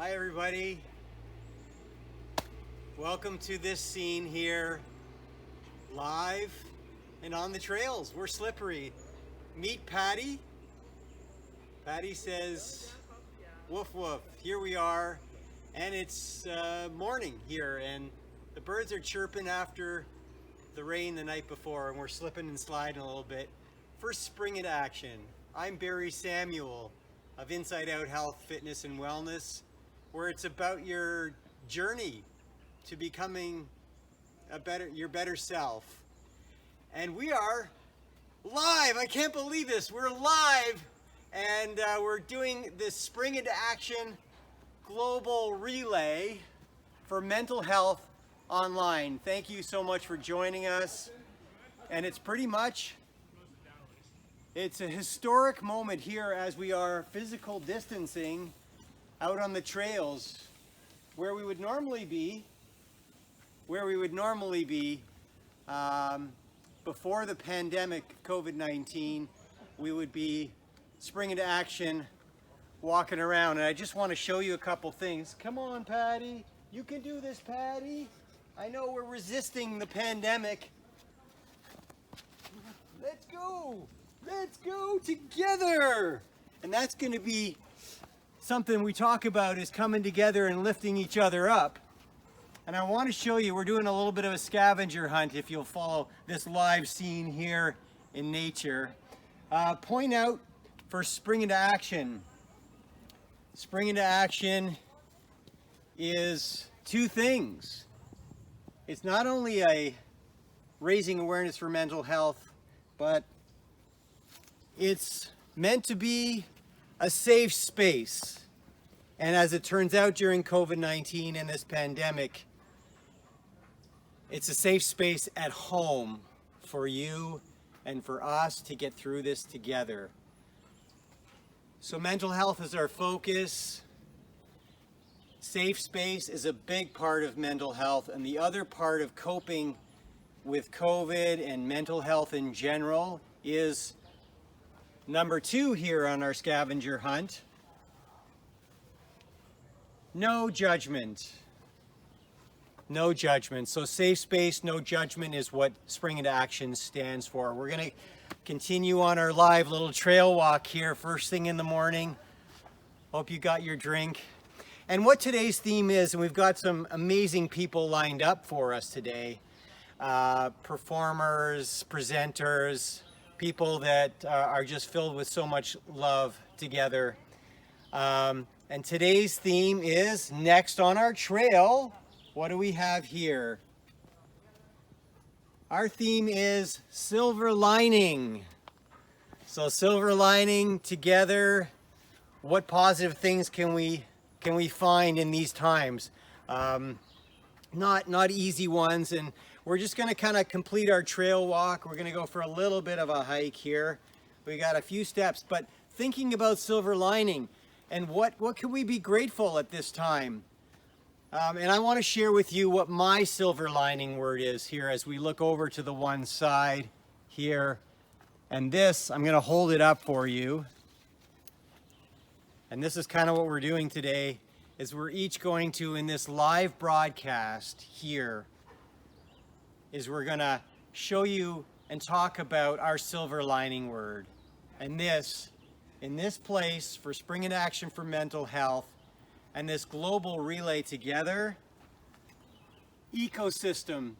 Hi everybody. Welcome to this scene here, live and on the trails. We're slippery. Meet Patty. Patty says, woof woof. Here we are, and it's morning here, and the birds are chirping after the rain the night before, and we're slipping and sliding a little bit. First spring into action. I'm Barry Samuel of InsideOut Health, Fitness, and Wellness, where it's about your journey to becoming your better self. And we are live. I can't believe this. We're live, and we're doing this Spring into Action global relay for mental health online. Thank you so much for joining us. And it's a historic moment here as we are physical distancing out on the trails where we would normally be before the pandemic COVID-19. We would be spring into action walking around, and I just want to show you a couple things. Come on, Patty, you can do this, Patty. I know we're resisting the pandemic. Let's go together. And that's going to be something we talk about, is coming together and lifting each other up. And I want to show you, we're doing a little bit of a scavenger hunt if you'll follow this live scene here in nature. Point out for Spring into Action. Spring into Action is two things. It's not only a raising awareness for mental health, but it's meant to be a safe space. And as it turns out during COVID-19 and this pandemic, it's a safe space at home for you and for us to get through this together. So mental health is our focus. Safe space is a big part of mental health, and the other part of coping with COVID and mental health in general is number 2 here on our scavenger hunt. No judgment. No judgment. So safe space, no judgment is what Spring into Action stands for. We're going to continue on our live little trail walk here first thing in the morning. Hope you got your drink. And what today's theme is, and we've got some amazing people lined up for us today. Performers, presenters, people that are just filled with so much love together. And today's theme is, next on our trail, what do we have here? Our theme is silver lining. So silver lining together, what positive things can we find in these times? Not easy ones, and we're just going to kind of complete our trail walk. We're going to go for a little bit of a hike here. We got a few steps, but thinking about silver lining and what can we be grateful at this time? And I want to share with you what my silver lining word is here as we look over to the one side here. And this, I'm going to hold it up for you. And this is kind of what we're doing today, is we're each going to, in this live broadcast here, is we're going to show you and talk about our silver lining word. And this, in this place for Spring into Action for mental health and this global relay together, ecosystem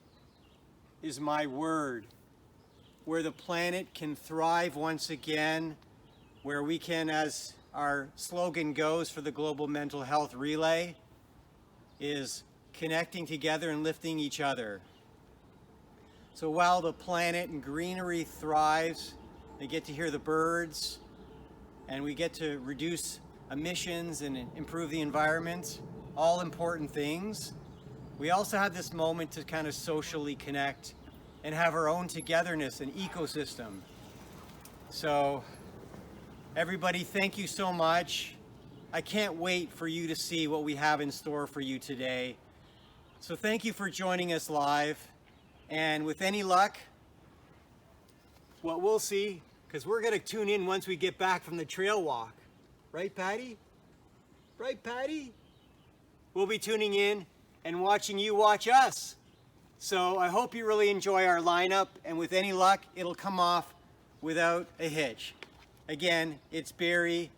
is my word. Where the planet can thrive once again, where we can, as our slogan goes for the global mental health relay, is connecting together and lifting each other. So while the planet and greenery thrives, they get to hear the birds, and we get to reduce emissions and improve the environment, all important things. We also have this moment to kind of socially connect and have our own togetherness and ecosystem. So everybody, thank you so much. I can't wait for you to see what we have in store for you today. So thank you for joining us live. And with any luck, what we'll see, because we're going to tune in once we get back from the trail walk. Right, Patty? Right, Patty? we'll be tuning in and watching you watch us. So I hope you really enjoy our lineup, and with any luck, it'll come off without a hitch. Again, it's Barry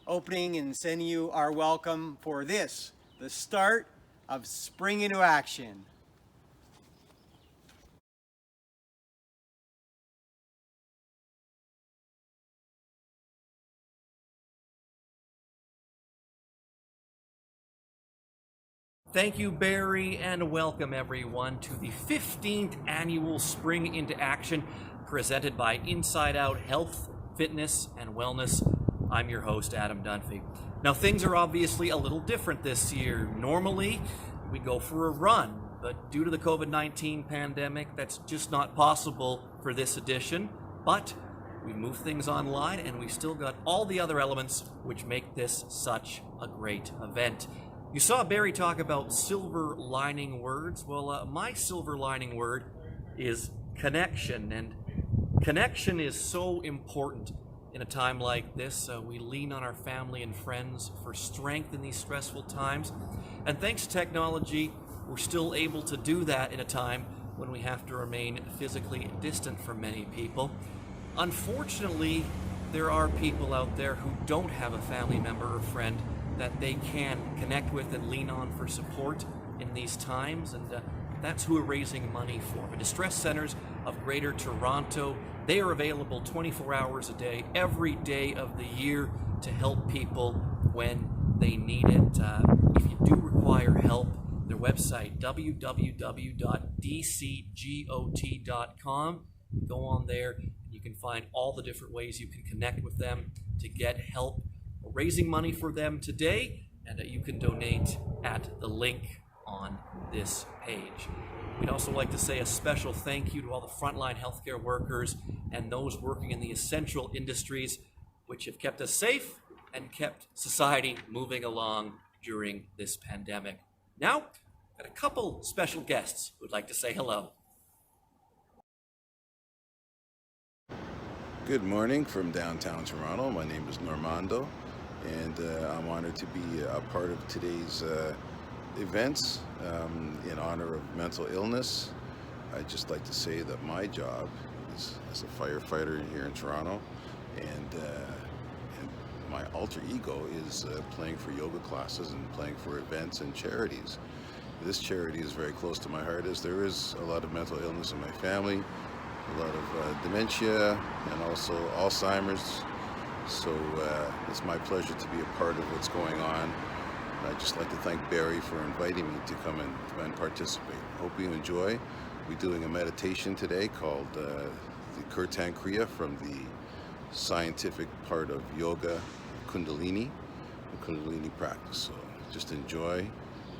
opening and sending you our welcome for this, the start of Spring into Action. Thank you, Barry, and welcome everyone to the 15th annual Spring into Action presented by InsideOut Health, Fitness, and Wellness. I'm your host, Adam Dunphy. Now, things are obviously a little different this year. Normally, we go for a run, but due to the COVID-19 pandemic, that's just not possible for this edition. But we moved things online, and we've still got all the other elements which make this such a great event. You saw Barry talk about silver lining words. Well, my silver lining word is connection, and connection is so important in a time like this. We lean on our family and friends for strength in these stressful times, and thanks to technology, we're still able to do that in a time when we have to remain physically distant from many people. Unfortunately, there are people out there who don't have a family member or friend that they can connect with and lean on for support in these times, and that's who we're raising money for. The Distress Centers of Greater Toronto, they are available 24 hours a day, every day of the year, to help people when they need it. If you do require help, their website, www.dcgot.com, go on there, and you can find all the different ways you can connect with them to get help. We're raising money for them today, and you can donate at the link on this page. We'd also like to say a special thank you to all the frontline healthcare workers and those working in the essential industries which have kept us safe and kept society moving along during this pandemic. Now, got a couple special guests who'd like to say hello. Good morning from downtown Toronto. My name is Normando, and I'm honored to be a part of today's events in honor of mental illness. I'd just like to say that my job is as a firefighter here in Toronto, and my alter ego is playing for yoga classes and playing for events and charities. This charity is very close to my heart, as there is a lot of mental illness in my family, a lot of dementia, and also Alzheimer's. So it's my pleasure to be a part of what's going on. I'd just like to thank Barry for inviting me to come and participate. Hope you enjoy. We're doing a meditation today called the Kirtan Kriya, from the scientific part of yoga, Kundalini, the Kundalini practice. So just enjoy,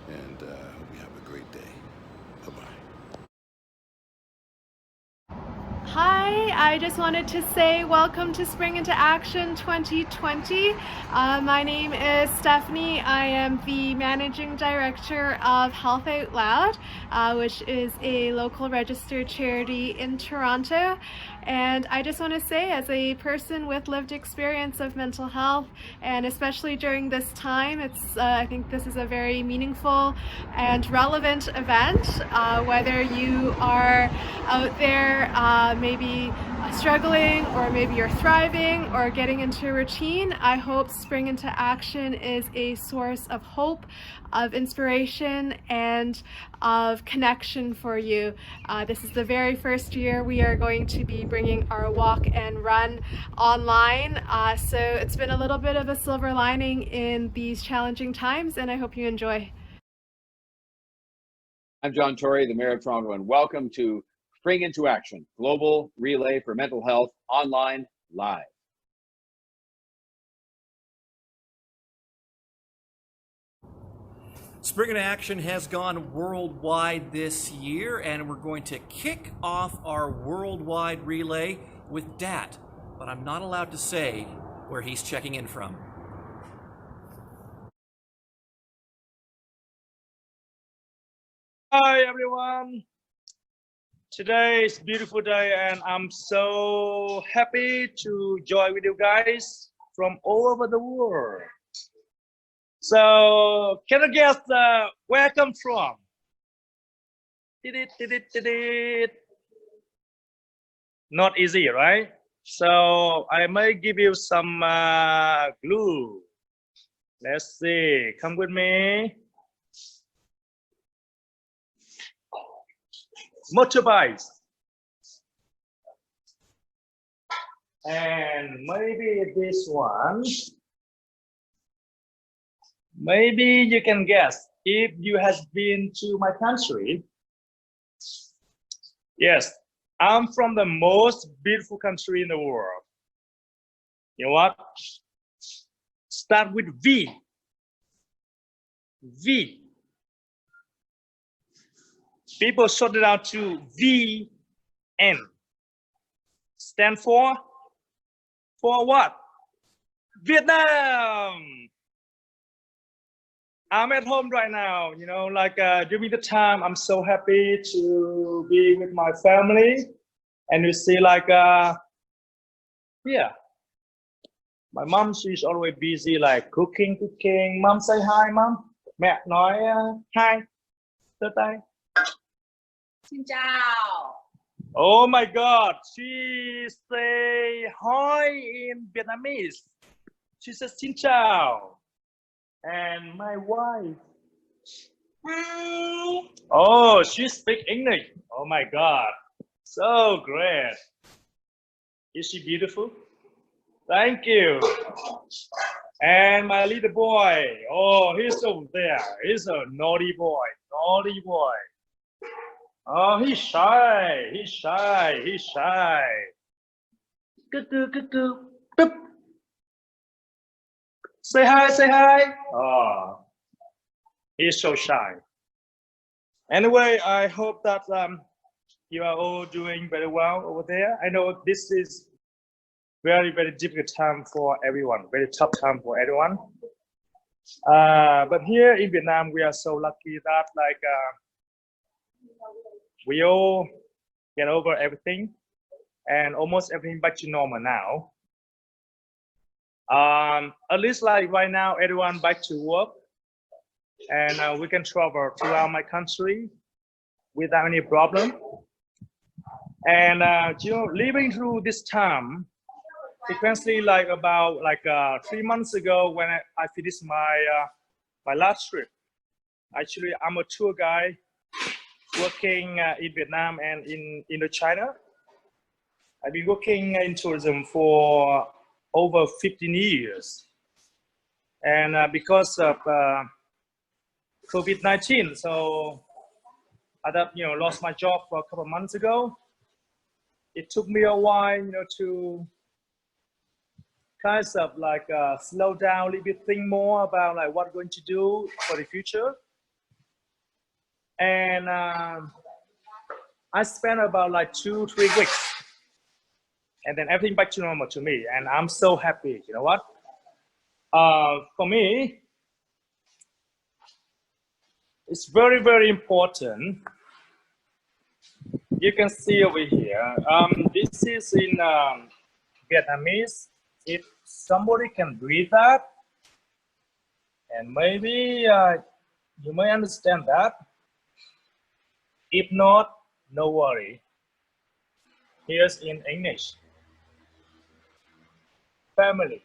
and hope you have a great day. Bye-bye. Hi, I just wanted to say welcome to Spring into Action 2020. My name is Stephanie. I am the Managing Director of Health Out Loud, which is a local registered charity in Toronto. And I just want to say, as a person with lived experience of mental health, and especially during this time, I think this is a very meaningful and relevant event. Whether you are out there maybe struggling, or maybe you're thriving or getting into a routine, I hope Spring into Action is a source of hope, of inspiration, and of connection for you. This is the very first year we are going to be bringing our walk and run online. So it's been a little bit of a silver lining in these challenging times, and I hope you enjoy. I'm John Tory, the Mayor of Toronto, and welcome to Spring into Action, Global Relay for Mental Health, online, live. Spring into Action has gone worldwide this year, and we're going to kick off our worldwide relay with Dat, but I'm not allowed to say where he's checking in from. Hi everyone. Today is a beautiful day, and I'm so happy to join with you guys from all over the world. So can you guess where I come from? Did it. Not easy, right? So I may give you some glue. Let's see. Come with me. Motorbikes. And maybe this one. Maybe you can guess if you have been to my country. Yes, I'm from the most beautiful country in the world. You know what? Start with V. V. People short it out to VN. Stand for what? Vietnam. I'm at home right now, you know, like during the time, I'm so happy to be with my family. And you see like, yeah, my mom, she's always busy like cooking. Mom, say hi, mom. Mẹ nói hi. Giơ tay. Xin chào. Oh my God, she say hi in Vietnamese. She says xin chào. And my wife. Hi. Oh, she speaks English. Oh my God, so great. Is she beautiful? Thank you. And my little boy. Oh, he's over there. He's a naughty boy. Naughty boy. Oh, he's shy. He's shy. He's shy. Boop. Say hi. Say hi. Oh, he's so shy. Anyway, I hope that you are all doing very well over there. I know this is very, very difficult time for everyone. Very tough time for everyone. But here in Vietnam, we are so lucky that like we all get over everything and almost everything back to normal now. At least like right now, everyone back to work and we can travel throughout my country without any problem. And you know, living through this time, sequentially like about like 3 months ago when I finished my last trip. Actually, I'm a tour guide working in Vietnam and in Indochina. I've been working in tourism for over 15 years. And because of COVID-19, so I lost my job for a couple of months ago. It took me a while, you know, to kind of like slow down a little bit, think more about like what I'm going to do for the future. And I spent about like 2-3 weeks and then everything back to normal to me. And I'm so happy, you know what? For me, it's very, very important. You can see over here, this is in Vietnamese. If somebody can read that, and maybe you may understand that. If not, no worry. Here's in English. Family.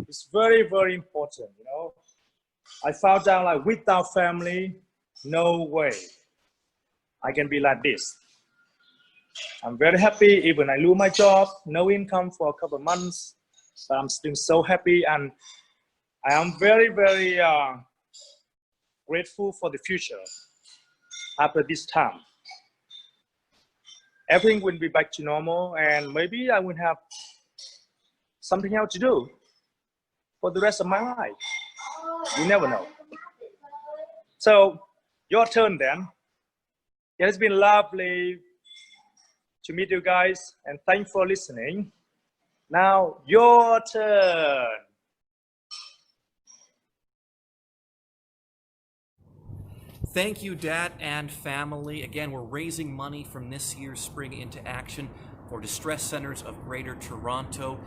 It's very, very important, you know. I found out like without family, no way I can be like this. I'm very happy even I lose my job, no income for a couple of months, but I'm still so happy and I am very, very grateful for the future after this time. Everything will be back to normal and maybe I will have something else to do for the rest of my life. You never know. So your turn then. It has been lovely to meet you guys and thanks for listening. Now your turn. Thank you, Dad and family. Again, we're raising money from this year's Spring Into Action for distress centers of Greater Toronto.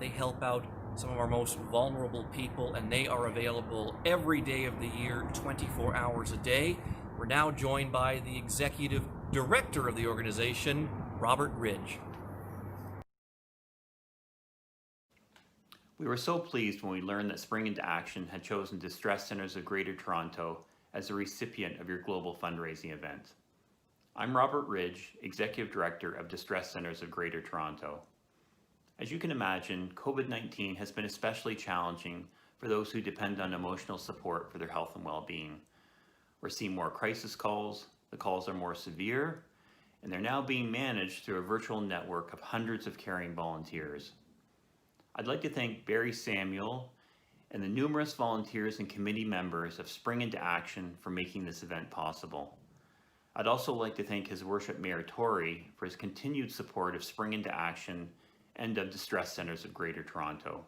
They help out some of our most vulnerable people, and they are available every day of the year, 24 hours a day. We're now joined by the executive director of the organization, Robert Ridge. We were so pleased when we learned that Spring Into Action had chosen Distress Centers of Greater Toronto as a recipient of your global fundraising event. I'm Robert Ridge, Executive Director of Distress Centers of Greater Toronto. As you can imagine, COVID-19 has been especially challenging for those who depend on emotional support for their health and well-being. We're seeing more crisis calls, the calls are more severe, and they're now being managed through a virtual network of hundreds of caring volunteers. I'd like to thank Barry Samuel and the numerous volunteers and committee members of Spring Into Action for making this event possible. I'd also like to thank His Worship Mayor Tory for his continued support of Spring Into Action and of Distress Centers of Greater Toronto.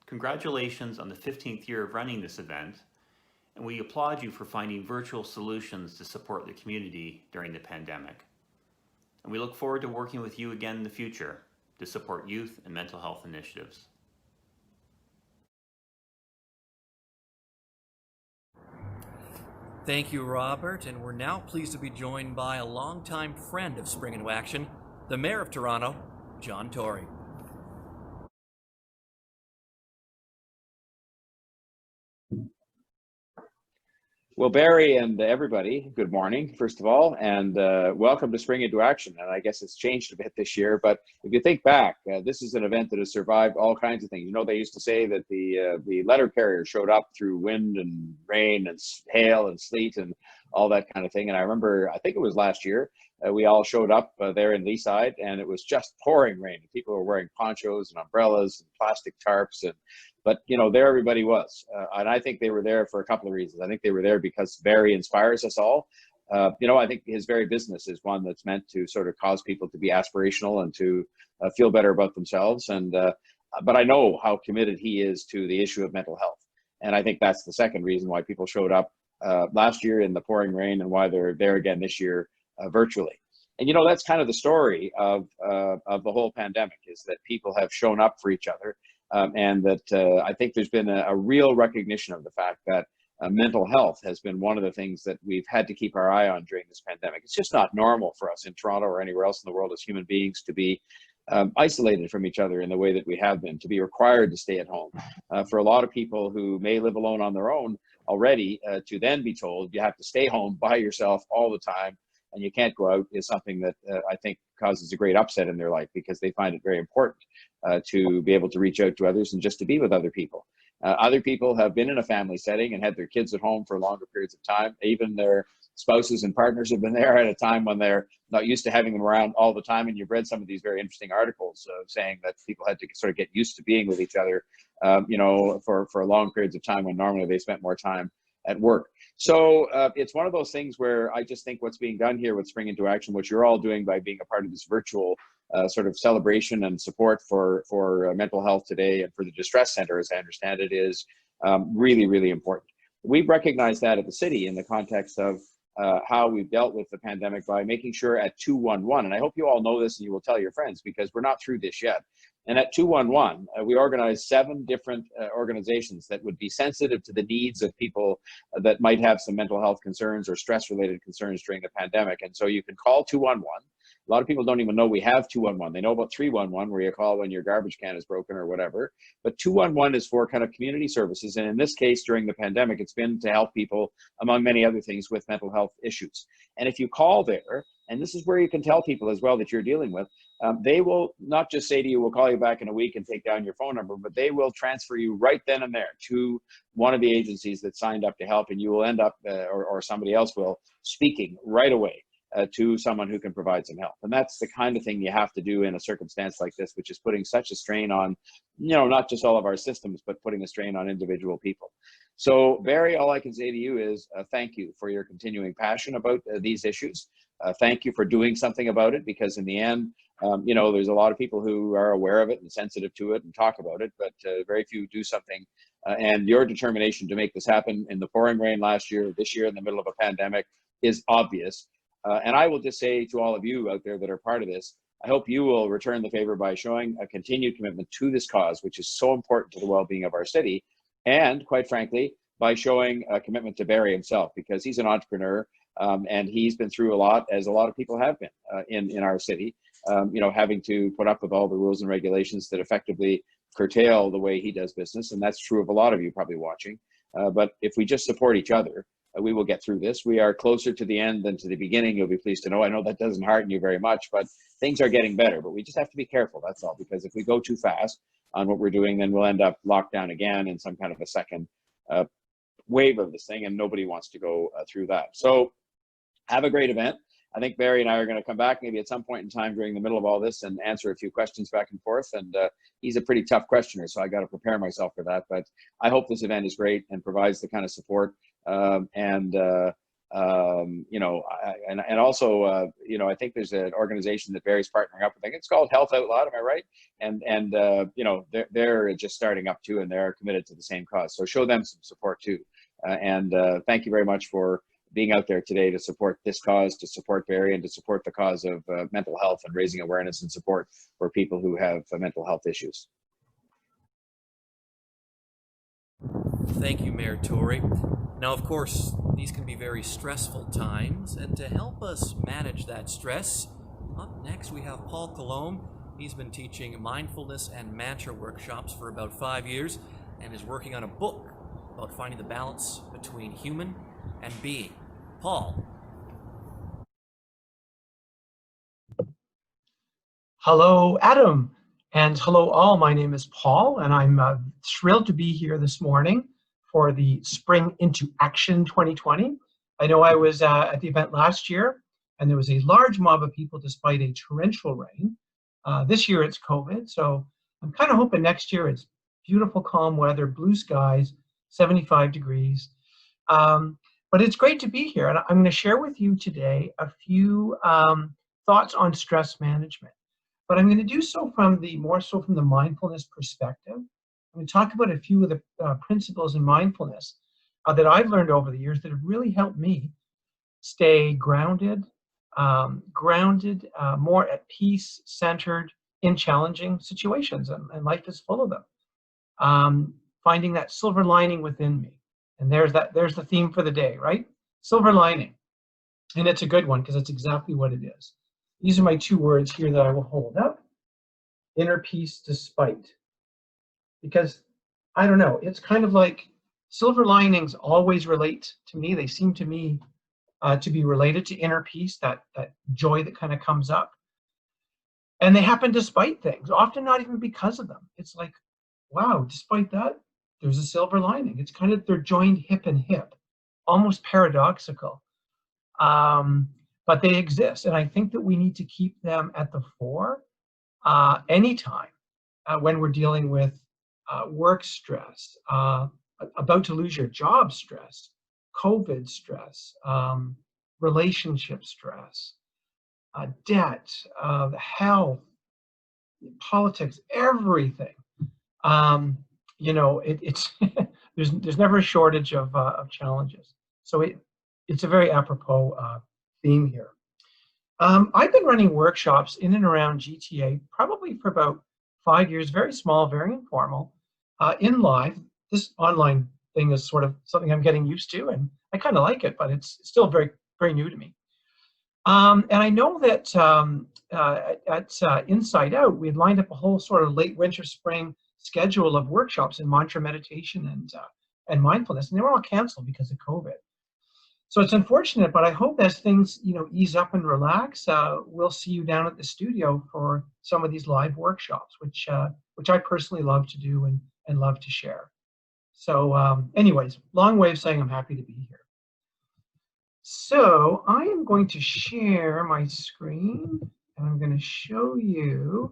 Congratulations on the 15th year of running this event, and we applaud you for finding virtual solutions to support the community during the pandemic. And we look forward to working with you again in the future to support youth and mental health initiatives. Thank you, Robert, and we're now pleased to be joined by a longtime friend of Spring Into Action, the Mayor of Toronto, John Tory. Well, Barry and everybody, good morning, first of all, and welcome to Spring Into Action. And I guess it's changed a bit this year, but if you think back, this is an event that has survived all kinds of things. You know, they used to say that the letter carrier showed up through wind and rain and hail and sleet and all that kind of thing. And I remember, I think it was last year, we all showed up there in Leaside, and it was just pouring rain. People were wearing ponchos and umbrellas and plastic tarps, but you know, there everybody was, and I think they were there for a couple of reasons. I think they were there because Barry inspires us all. You know, I think his very business is one that's meant to sort of cause people to be aspirational and to feel better about themselves. And but I know how committed he is to the issue of mental health, and I think that's the second reason why people showed up last year in the pouring rain, and why they're there again this year virtually. And you know, that's kind of the story of the whole pandemic, is that people have shown up for each other. And that I think there's been a real recognition of the fact that mental health has been one of the things that we've had to keep our eye on during this pandemic. It's just not normal for us in Toronto or anywhere else in the world as human beings to be isolated from each other in the way that we have been, to be required to stay at home. For a lot of people who may live alone on their own already, to then be told you have to stay home by yourself all the time and you can't go out, is something that I think causes a great upset in their life, because they find it very important to be able to reach out to others and just to be with other people. Other people have been in a family setting and had their kids at home for longer periods of time. Even their spouses and partners have been there at a time when they're not used to having them around all the time. And you've read some of these very interesting articles saying that people had to sort of get used to being with each other, you know, for long periods of time when normally they spent more time at work. So it's one of those things where I just think what's being done here with Spring Into Action, what you're all doing by being a part of this virtual sort of celebration and support for mental health today, and for the Distress Center, as I understand it, is really, really important. We've recognized that at the city in the context of how we've dealt with the pandemic by making sure at 211, and I hope you all know this and you will tell your friends, because we're not through this yet. And at 211, we organized 7 different organizations that would be sensitive to the needs of people that might have some mental health concerns or stress-related concerns during the pandemic. And so you can call 211. A lot of people don't even know we have 211. They know about 311, where you call when your garbage can is broken or whatever. But 211 is for kind of community services. And in this case, during the pandemic, it's been to help people, among many other things, with mental health issues. And if you call there, and this is where you can tell people as well that you're dealing with, they will not just say to you, we'll call you back in a week and take down your phone number, but they will transfer you right then and there to one of the agencies that signed up to help, and you will end up, or somebody else will, speaking right away to someone who can provide some help. And that's the kind of thing you have to do in a circumstance like this, which is putting such a strain on, you know, not just all of our systems, but putting a strain on individual people. So Barry, all I can say to you is thank you for your continuing passion about these issues. Thank you for doing something about it, because in the end, you know, there's a lot of people who are aware of it and sensitive to it and talk about it, but very few do something. And your determination to make this happen in the pouring rain last year, this year in the middle of a pandemic, is obvious. And I will just say to all of you out there that are part of this, I hope you will return the favor by showing a continued commitment to this cause, which is so important to the well-being of our city, and quite frankly, by showing a commitment to Barry himself, because he's an entrepreneur and he's been through a lot, as a lot of people have been in our city, you know, having to put up with all the rules and regulations that effectively curtail the way he does business. And that's true of a lot of you probably watching. But if we just support each other, we will get through this. We are closer to the end than to the beginning, you'll be pleased to know. I know that doesn't hearten you very much, but things are getting better. But we just have to be careful, that's all. Because if we go too fast on what we're doing, then we'll end up locked down again in some kind of a second wave of this thing, and nobody wants to go through that. So have a great event. I think Barry and I are going to come back maybe at some point in time during the middle of all this and answer a few questions back and forth. And he's a pretty tough questioner, so I got to prepare myself for that. But I hope this event is great and provides the kind of support you know, and also, you know, I think there's an organization that Barry's partnering up with. I think it's called Health Out Loud. Am I right? And you know, they're just starting up too, and they're committed to the same cause. So show them some support too. Thank you very much for being out there today to support this cause, to support Barry, and to support the cause of mental health and raising awareness and support for people who have mental health issues. Thank you, Mayor Tory. Now, of course, these can be very stressful times, and to help us manage that stress, up next we have Paul Colombe. He's been teaching mindfulness and mantra workshops for about 5 years and is working on a book about finding the balance between human and being. Paul. Hello, Adam, and hello all. My name is Paul, and I'm thrilled to be here this morning for the Spring into Action 2020. I know I was at the event last year, and there was a large mob of people despite a torrential rain. This year it's COVID, so I'm kind of hoping next year it's beautiful, calm weather, blue skies, 75 degrees. But it's great to be here, and I'm going to share with you today a few thoughts on stress management. But I'm going to do so more so from the mindfulness perspective. I'm going to talk about a few of the principles in mindfulness that I've learned over the years that have really helped me stay grounded, more at peace, centered in challenging situations, and life is full of them. Finding that silver lining within me. And there's the theme for the day, right? Silver lining. And it's a good one because it's exactly what it is. These are my two words here that I will hold up. Inner peace despite. Because, I don't know, it's kind of like silver linings always relate to me. They seem to me to be related to inner peace, that joy that kind of comes up. And they happen despite things, often not even because of them. It's like, wow, despite that, there's a silver lining. It's kind of, they're joined hip and hip, almost paradoxical. But they exist. And I think that we need to keep them at the fore anytime when we're dealing with work stress, about to lose your job stress, COVID stress, relationship stress, debt, health, politics, everything. You know, it's there's never a shortage of challenges. So it's a very apropos theme here. I've been running workshops in and around GTA probably for about 5 years, very small, very informal, in live. This online thing is sort of something I'm getting used to, and I kind of like it, but it's still very, very new to me. And I know that at InsideOut, we had lined up a whole sort of late winter, spring schedule of workshops in mantra meditation and mindfulness, and they were all canceled because of COVID. So it's unfortunate, but I hope as things ease up and relax, we'll see you down at the studio for some of these live workshops, which I personally love to do and love to share. So anyways, long way of saying I'm happy to be here. So I am going to share my screen, and I'm going to show you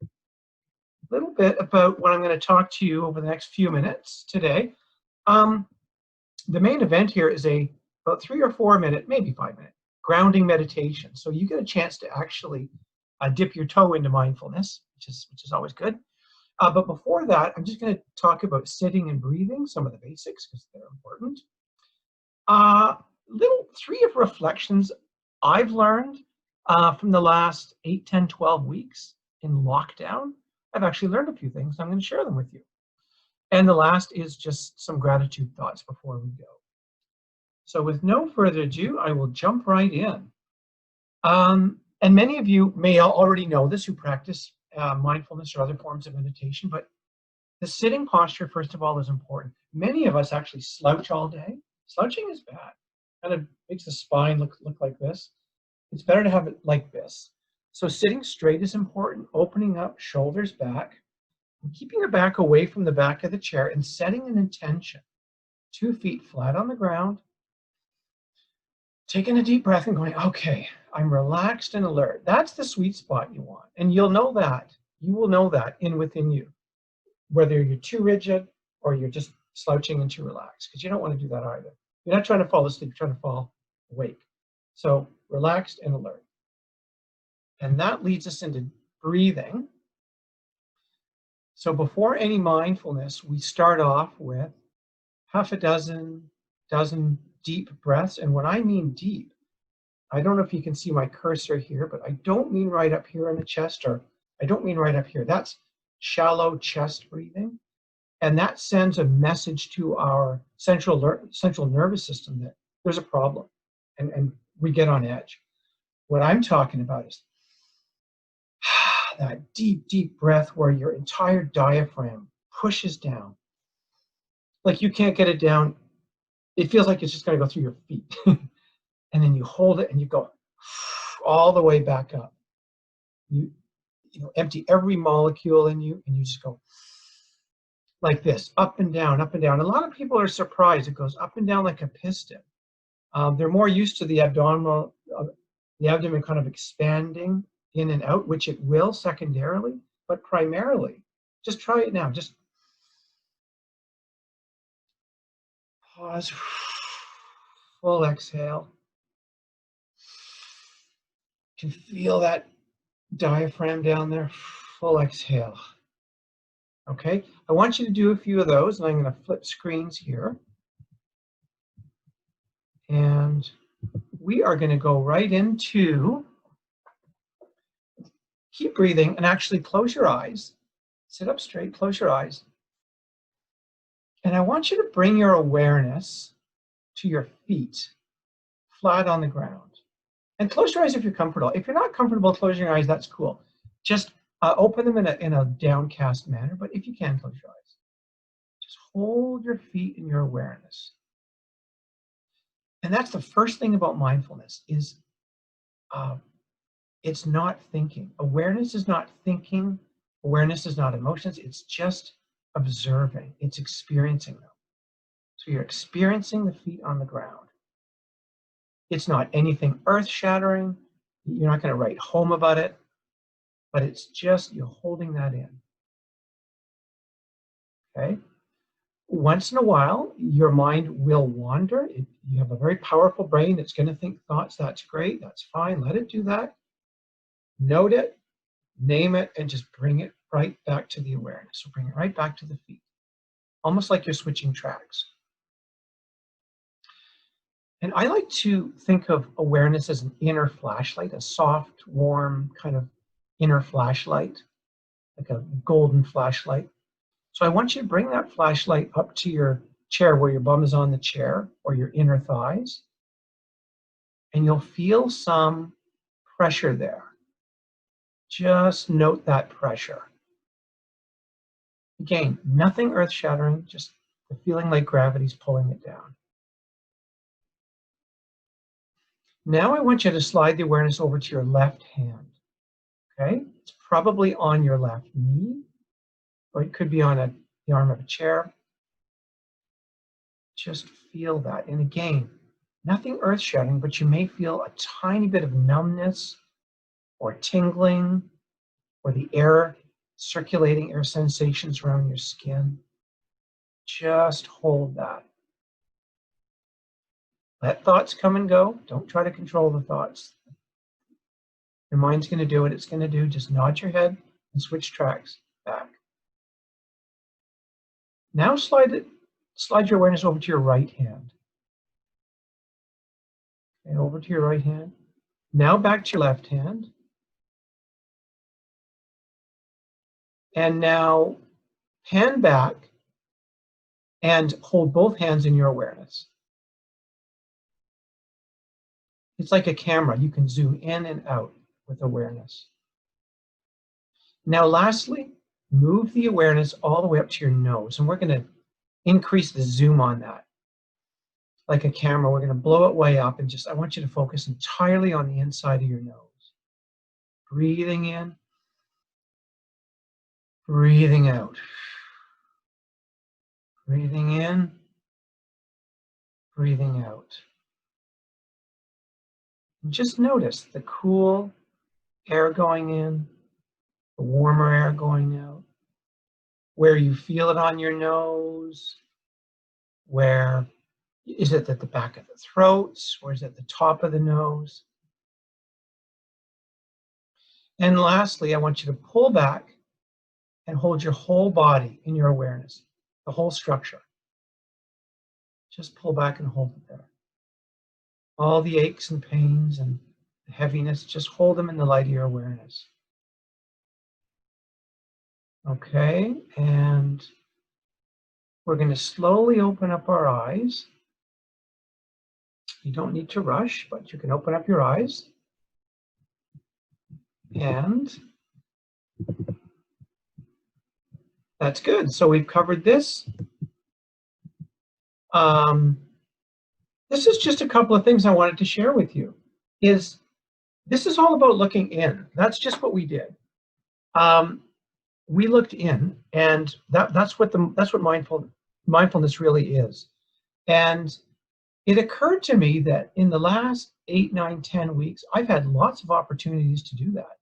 a little bit about what I'm going to talk to you over the next few minutes today. The main event here is about 3 or 4 minute, maybe 5 minute grounding meditation. So you get a chance to actually dip your toe into mindfulness, which is always good. But before that, I'm just going to talk about sitting and breathing, some of the basics because they're important. Little 3 of reflections I've learned from the last 8, 10, 12 weeks in lockdown, I've actually learned a few things. I'm going to share them with you. And the last is just some gratitude thoughts before we go. So with no further ado, I will jump right in. And many of you may already know this who practice mindfulness or other forms of meditation, but the sitting posture, first of all, is important. Many of us actually slouch all day. Slouching is bad. Kind of makes the spine look like this. It's better to have it like this. So sitting straight is important, opening up, shoulders back, and keeping your back away from the back of the chair and setting an intention. 2 feet flat on the ground. Taking a deep breath and going, okay, I'm relaxed and alert. That's the sweet spot you want. And you'll know that. You will know that within you, whether you're too rigid or you're just slouching and too relaxed, because you don't want to do that either. You're not trying to fall asleep, you're trying to fall awake. So relaxed and alert. And that leads us into breathing. So before any mindfulness, we start off with half a dozen deep breaths. And when I mean deep, I don't know if you can see my cursor here, but I don't mean right up here in the chest, or I don't mean right up here. That's shallow chest breathing. And that sends a message to our central nervous system that there's a problem and we get on edge. What I'm talking about is that deep, deep breath where your entire diaphragm pushes down. Like you can't get it down. It feels like it's just going to go through your feet. And then you hold it and you go all the way back up. You empty every molecule in you and you just go like this, up and down, up and down. A lot of people are surprised. It goes up and down like a piston. They're more used to the abdomen kind of expanding in and out, which it will secondarily, but primarily, just try it now. Just pause, full exhale. You can feel that diaphragm down there, full exhale. Okay, I want you to do a few of those, and I'm going to flip screens here. And we are going to go right into, keep breathing, and actually close your eyes. Sit up straight, close your eyes. And I want you to bring your awareness to your feet, flat on the ground. And close your eyes if you're comfortable. If you're not comfortable closing your eyes, that's cool. Just open them in a downcast manner, but if you can, close your eyes. Just hold your feet in your awareness. And that's the first thing about mindfulness is it's not thinking. Awareness is not thinking. Awareness is not emotions. It's just observing. It's experiencing them. So you're experiencing the feet on the ground. It's not anything earth-shattering. You're not going to write home about it, but it's just you're holding that in. Okay? Once in a while, your mind will wander. You have a very powerful brain that's going to think thoughts. That's great. That's fine. Let it do that. Note it, name it, and just bring it right back to the awareness. So bring it right back to the feet, almost like you're switching tracks. And I like to think of awareness as an inner flashlight, a soft, warm kind of inner flashlight, like a golden flashlight. So I want you to bring that flashlight up to your chair where your bum is on the chair or your inner thighs. And you'll feel some pressure there. Just note that pressure. Again, nothing earth-shattering, just the feeling like gravity's pulling it down. Now I want you to slide the awareness over to your left hand. Okay? It's probably on your left knee, or it could be on the arm of a chair. Just feel that. And again, nothing earth-shattering, but you may feel a tiny bit of numbness or tingling or the air, circulating air sensations around your skin. Just hold that. Let thoughts come and go. Don't try to control the thoughts. Your mind's going to do what it's going to do. Just nod your head and switch tracks back. Now slide your awareness over to your right hand. Okay, over to your right hand. Now back to your left hand. And now hand back and hold both hands in your awareness. It's like a camera. You can zoom in and out with awareness. Now, lastly, move the awareness all the way up to your nose. And we're going to increase the zoom on that. Like a camera, we're going to blow it way up and just, I want you to focus entirely on the inside of your nose. Breathing in, breathing out. Breathing in, breathing out. And just notice the cool air going in, the warmer air going out, where you feel it on your nose, where is it at the back of the throat, or is it at the top of the nose? And lastly, I want you to pull back and hold your whole body in your awareness, the whole structure. Just pull back and hold it there. All the aches and pains and the heaviness, just hold them in the light of your awareness. Okay, and we're going to slowly open up our eyes. You don't need to rush, but you can open up your eyes. And that's good. So we've covered this. This is just a couple of things I wanted to share with you. This is all about looking in. That's just what we did. We looked in, and that's what mindfulness really is. And it occurred to me that in the last 8, 9, 10 weeks, I've had lots of opportunities to do that.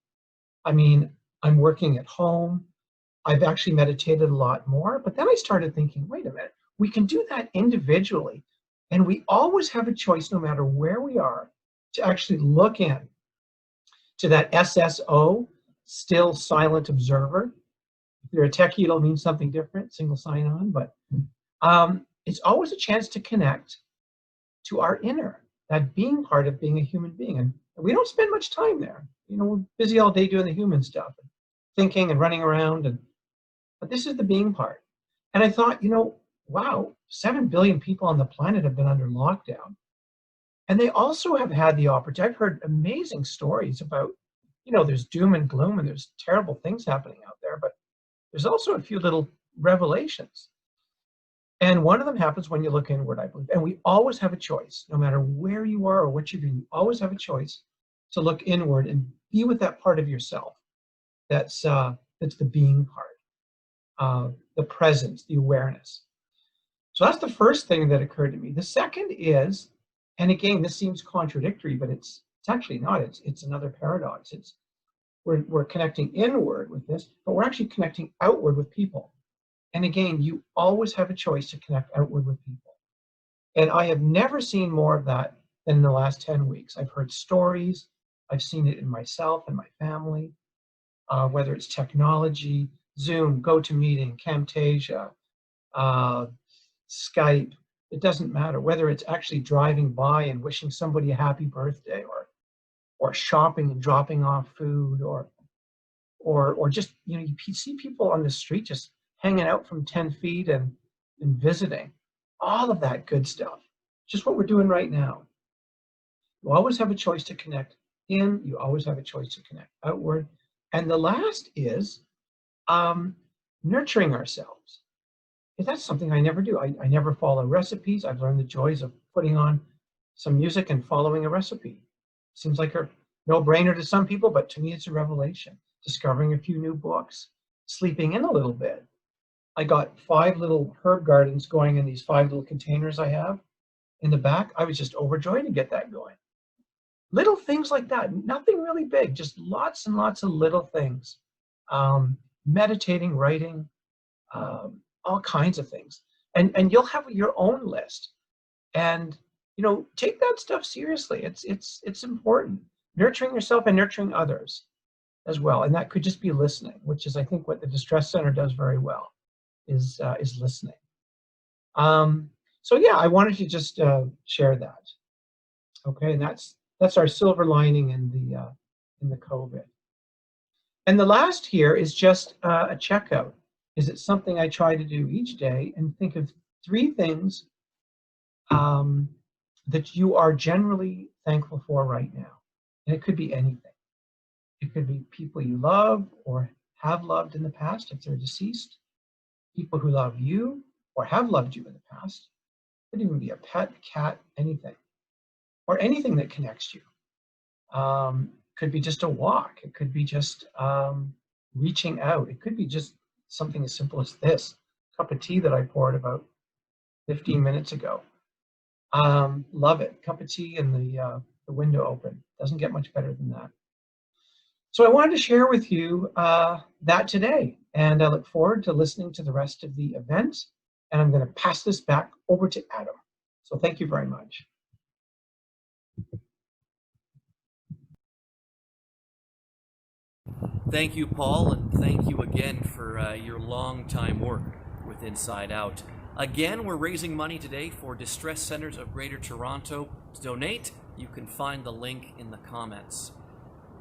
I mean, I'm working at home. I've actually meditated a lot more, but then I started thinking, wait a minute, we can do that individually. And we always have a choice, no matter where we are, to actually look in to that SSO, still silent observer. If you're a techie, it'll mean something different, single sign-on, but it's always a chance to connect to our inner, that being part of being a human being. And we don't spend much time there. You know, we're busy all day doing the human stuff, and thinking and running around, but this is the being part. And I thought, you know, wow, 7 billion people on the planet have been under lockdown. And they also have had the opportunity. I've heard amazing stories about, you know, there's doom and gloom and there's terrible things happening out there, but there's also a few little revelations. And one of them happens when you look inward, I believe. And we always have a choice, no matter where you are or what you're doing, you always have a choice to look inward and be with that part of yourself. That's the being part, the presence, the awareness. So that's the first thing that occurred to me. The second is, and again, this seems contradictory, but it's actually not. It's another paradox. We're connecting inward with this, but we're actually connecting outward with people. And again, you always have a choice to connect outward with people. And I have never seen more of that than in the last 10 weeks. I've heard stories. I've seen it in myself and my family, whether it's technology, Zoom, GoToMeeting, Camtasia, Skype. It doesn't matter whether it's actually driving by and wishing somebody a happy birthday, or shopping and dropping off food, or just, you know, you see people on the street just hanging out from 10 feet and visiting. All of that good stuff. Just what we're doing right now. You always have a choice to connect in. You always have a choice to connect outward. And the last is nurturing ourselves. That's something I never do. I never follow recipes. I've learned the joys of putting on some music and following a recipe. Seems like a no-brainer to some people, but to me it's a revelation. Discovering a few new books, sleeping in a little bit. I got 5 little herb gardens going in these 5 little containers I have in the back. I was just overjoyed to get that going. Little things like that, nothing really big, just lots and lots of little things. Meditating, writing, all kinds of things. And you'll have your own list. And, you know, take that stuff seriously. It's important. Nurturing yourself and nurturing others as well. And that could just be listening, which is, I think, what the Distress Center does very well, is listening. So yeah, I wanted to just share that. Okay, and that's That's our silver lining in the COVID. And the last here is just a checkout. Is it something I try to do each day and think of 3 things that you are generally thankful for right now? And it could be anything. It could be people you love or have loved in the past if they're deceased, people who love you or have loved you in the past. It could even be a pet, a cat, anything, or anything that connects you. Could be just a walk. It could be just reaching out. It could be just something as simple as this cup of tea that I poured about 15 minutes ago. Love it. Cup of tea and the window open. Doesn't get much better than that. So I wanted to share with you that today, and I look forward to listening to the rest of the event. And I'm going to pass this back over to Adam. So thank you very much. Thank you, Paul, and thank you again for your long-time work with Inside Out. Again, we're raising money today for Distress Centers of Greater Toronto. To donate, you can find the link in the comments.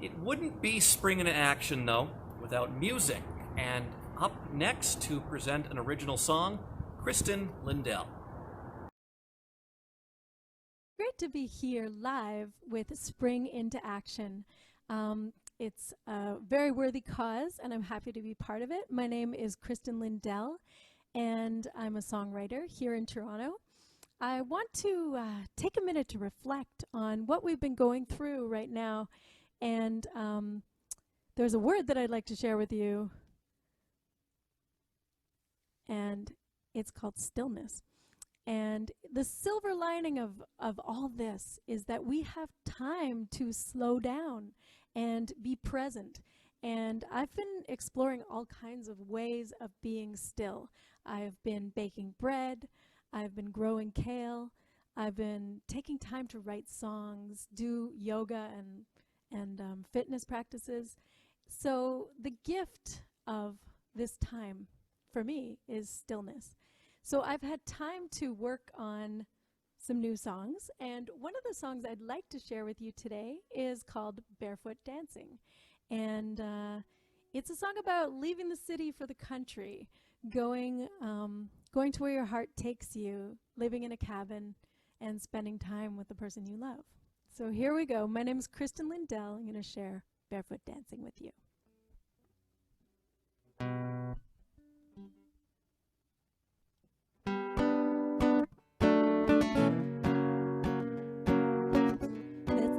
It wouldn't be Spring into Action, though, without music. And up next to present an original song, Kristen Lindell. Great to be here live with Spring into Action. It's a very worthy cause, and I'm happy to be part of it. My name is Kristen Lindell, and I'm a songwriter here in Toronto. I want to take a minute to reflect on what we've been going through right now, and there's a word that I'd like to share with you, and it's called stillness. And the silver lining of all this is that we have time to slow down and be present. And I've been exploring all kinds of ways of being still. I've been baking bread, I've been growing kale, I've been taking time to write songs, do yoga and fitness practices. So the gift of this time for me is stillness. So I've had time to work on some new songs, and one of the songs I'd like to share with you today is called Barefoot Dancing. And it's a song about leaving the city for the country, going to where your heart takes you, living in a cabin, and spending time with the person you love. So here we go. My name is Kristen Lindell. I'm going to share Barefoot Dancing with you.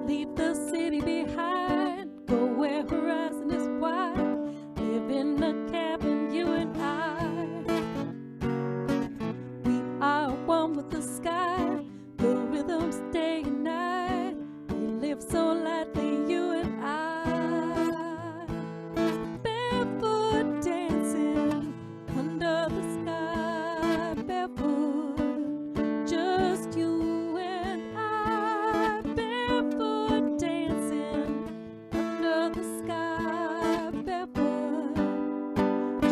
Leave the city behind, go where horizon is wide, live in a cabin, you and I. We are one with the sky, the rhythms day and night, we live so lightly, you and I. Barefoot dancing under the sky, barefoot, just you and I. Barefoot dancing under the sky, barefoot,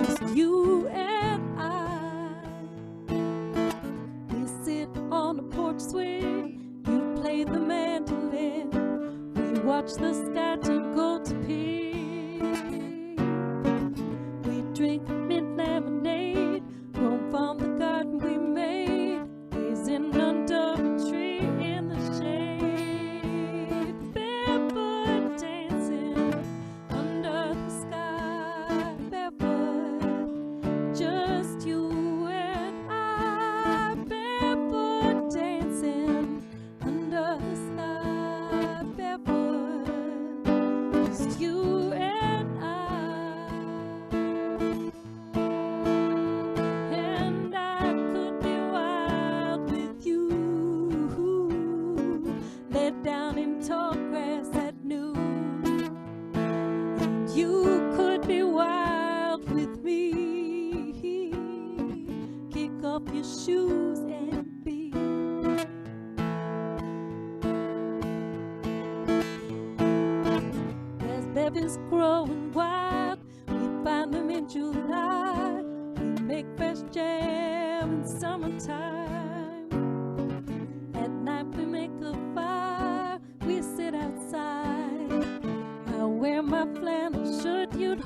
just you and I. We sit on the porch swing, you play the mandolin, we watch the sky turn gold to pink. We drink mint lemonade, grown from the garden we made, gazing under a tree in the shade. Barefoot dancing under the sky, barefoot, just you and I. Barefoot dancing under the sky, barefoot, just you and I. And I could be wild with you, laid down in tall grass at noon. And you could be wild with me, kick off your shoes and be. Raspberries growing wild, we find them in July. We make fresh jam in summertime. At night we make a fire, we sit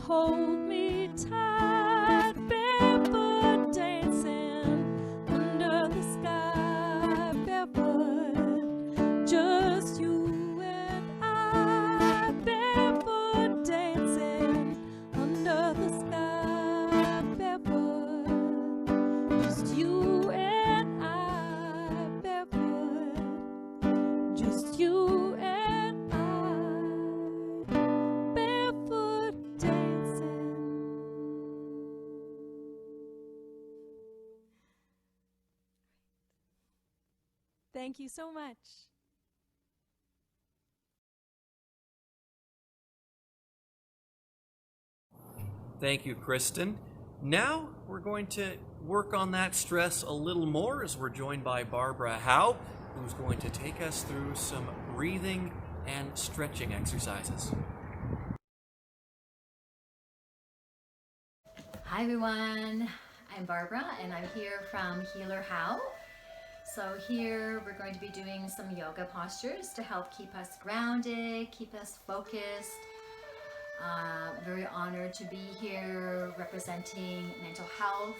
hold me tight, barefoot dancing under the sky, barefoot, just you and I, barefoot dancing under the sky, barefoot, just you and I, barefoot, just you and I, barefoot dancing. Thank you so much. Thank you, Kristen. Now we're going to work on that stress a little more as we're joined by Barbara Howe, who's going to take us through some breathing and stretching exercises. Hi everyone, I'm Barbara and I'm here from Healer Howe. So here we're going to be doing some yoga postures to help keep us grounded, keep us focused. Very honored to be here representing mental health.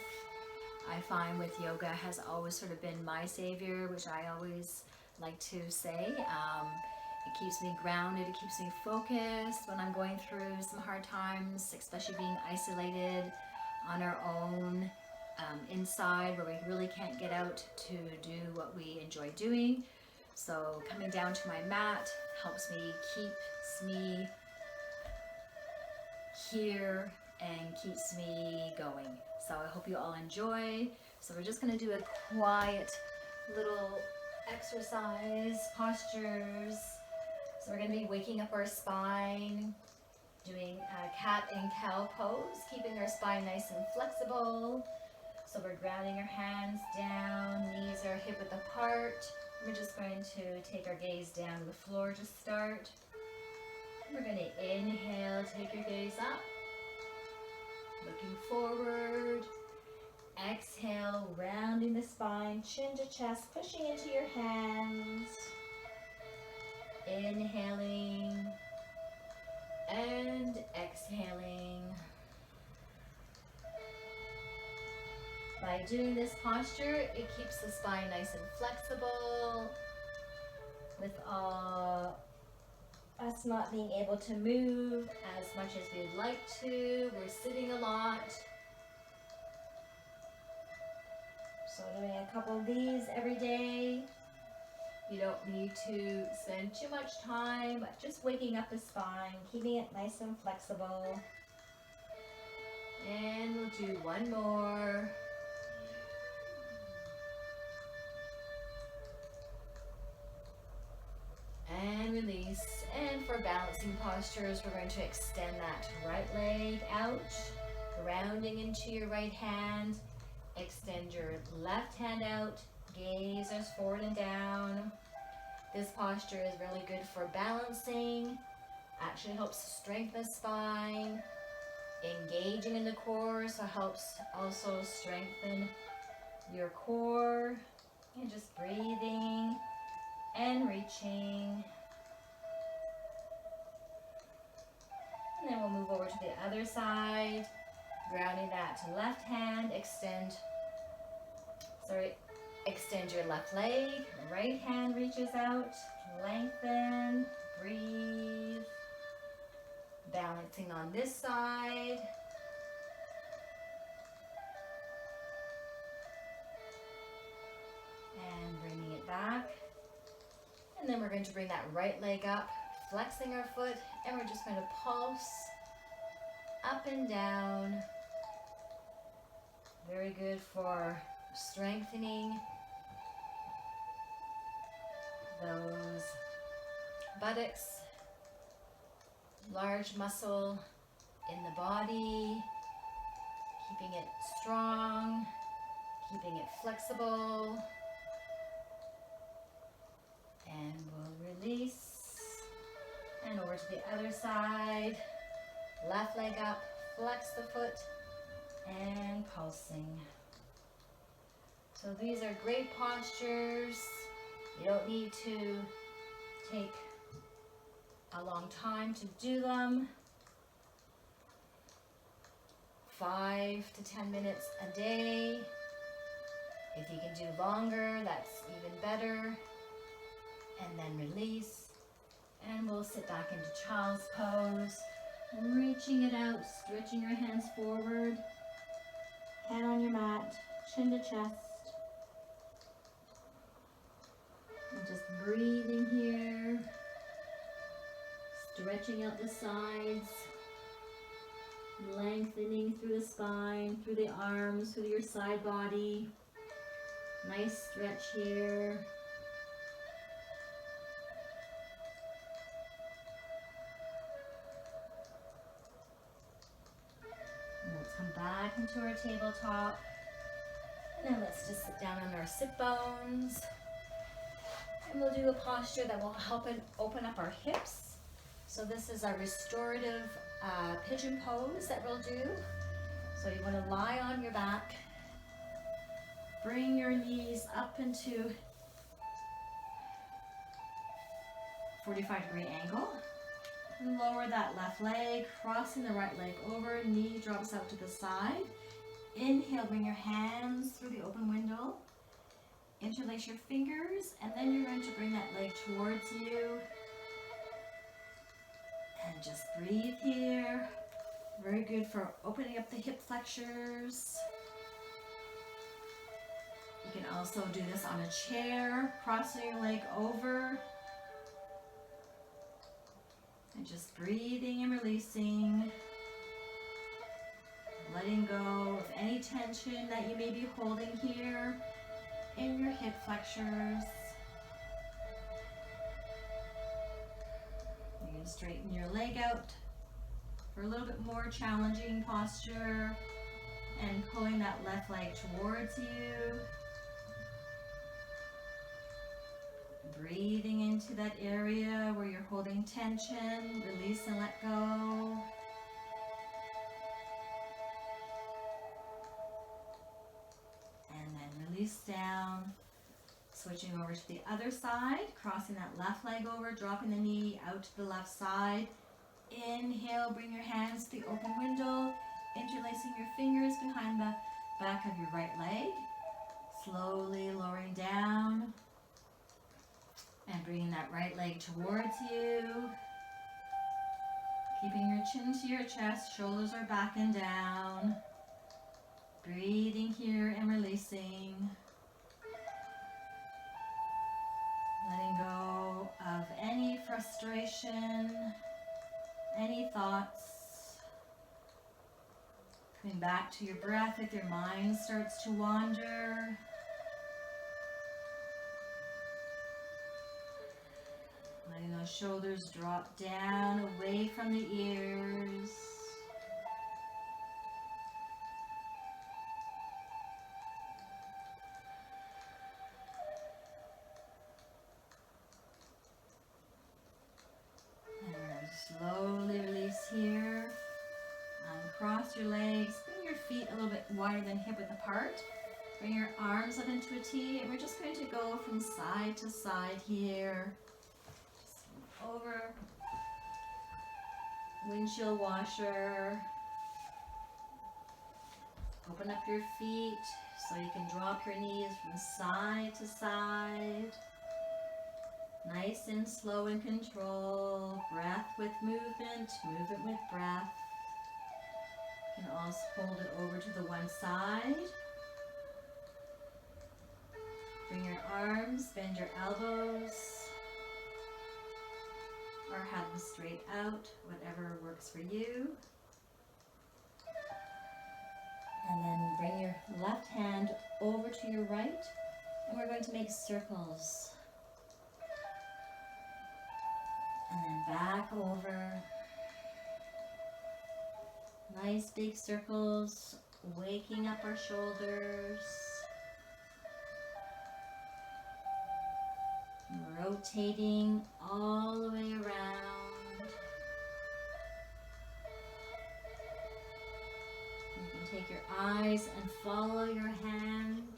I find with yoga has always sort of been my savior, which I always like to say. It keeps me grounded, it keeps me focused when I'm going through some hard times, especially being isolated on our own inside where we really can't get out to do what we enjoy doing. So coming down to my mat helps me, keeps me here and keeps me going. So I hope you all enjoy. So we're just going to do a quiet little exercise, postures. So we're going to be waking up our spine, doing a cat and cow pose, keeping our spine nice and flexible. So we're grounding our hands down, knees are hip width apart. We're just going to take our gaze down to the floor to start. We're going to inhale, take your gaze up, looking forward. Exhale, rounding the spine, chin to chest, pushing into your hands. Inhaling and exhaling. By doing this posture, it keeps the spine nice and flexible. With us not being able to move as much as we'd like to, we're sitting a lot. So doing a couple of these every day. You don't need to spend too much time, just waking up the spine, keeping it nice and flexible. And we'll do one more. And release. And for balancing postures, we're going to extend that right leg out, grounding into your right hand. Extend your left hand out, gaze is forward and down. This posture is really good for balancing, actually helps strengthen the spine, engaging in the core, so helps also strengthen your core. And just breathing and reaching. And then we'll move over to the other side, grounding that left hand, extend your left leg, right hand reaches out, lengthen, breathe. Balancing on this side. And bringing it back. And then we're going to bring that right leg up, flexing our foot, and we're just going to pulse up and down. Very good for strengthening those buttocks, large muscle in the body, keeping it strong, keeping it flexible. And we'll release. And over to the other side. Left leg up, flex the foot, and pulsing. So these are great postures. You don't need to take a long time to do them. 5 to 10 minutes a day. If you can do longer, that's even better. And then release. And we'll sit back into child's pose. Reaching it out, stretching your hands forward. Head on your mat, chin to chest. And just breathing here. Stretching out the sides. Lengthening through the spine, through the arms, through your side body. Nice stretch here. And let's come back into our tabletop. And then let's just sit down on our sit bones. And we'll do a posture that will help open up our hips. So this is a restorative pigeon pose that we'll do. So you want to lie on your back. Bring your knees up into 45-degree angle. And lower that left leg, crossing the right leg over, knee drops out to the side. Inhale, bring your hands through the open window. Interlace your fingers, and then you're going to bring that leg towards you. And just breathe here. Very good for opening up the hip flexors. You can also do this on a chair, crossing your leg over. And just breathing and releasing. Letting go of any tension that you may be holding here in your hip flexors. You can straighten your leg out for a little bit more challenging posture and pulling that left leg towards you. Breathing into that area where you're holding tension, release and let go. And then release down. Switching over to the other side, crossing that left leg over, dropping the knee out to the left side. Inhale, bring your hands to the open window, interlacing your fingers behind the back of your right leg. Slowly lowering down. And bringing that right leg towards you. Keeping your chin to your chest, shoulders are back and down. Breathing here and releasing. Letting go of any frustration, any thoughts. Coming back to your breath if your mind starts to wander. Letting those shoulders drop down away from the ears. Slowly release here. Uncross your legs. Bring your feet a little bit wider than hip width apart. Bring your arms up into a T, and we're just going to go from side to side here. Over. Windshield washer. Open up your feet so you can drop your knees from side to side. Nice and slow and control. Breath with movement, movement with breath. You can also hold it over to the one side. Bring your arms, bend your elbows, or have them straight out, whatever works for you. And then bring your left hand over to your right, and we're going to make circles. And then back over. Nice big circles, waking up our shoulders. Rotating all the way around. You can take your eyes and follow your hand.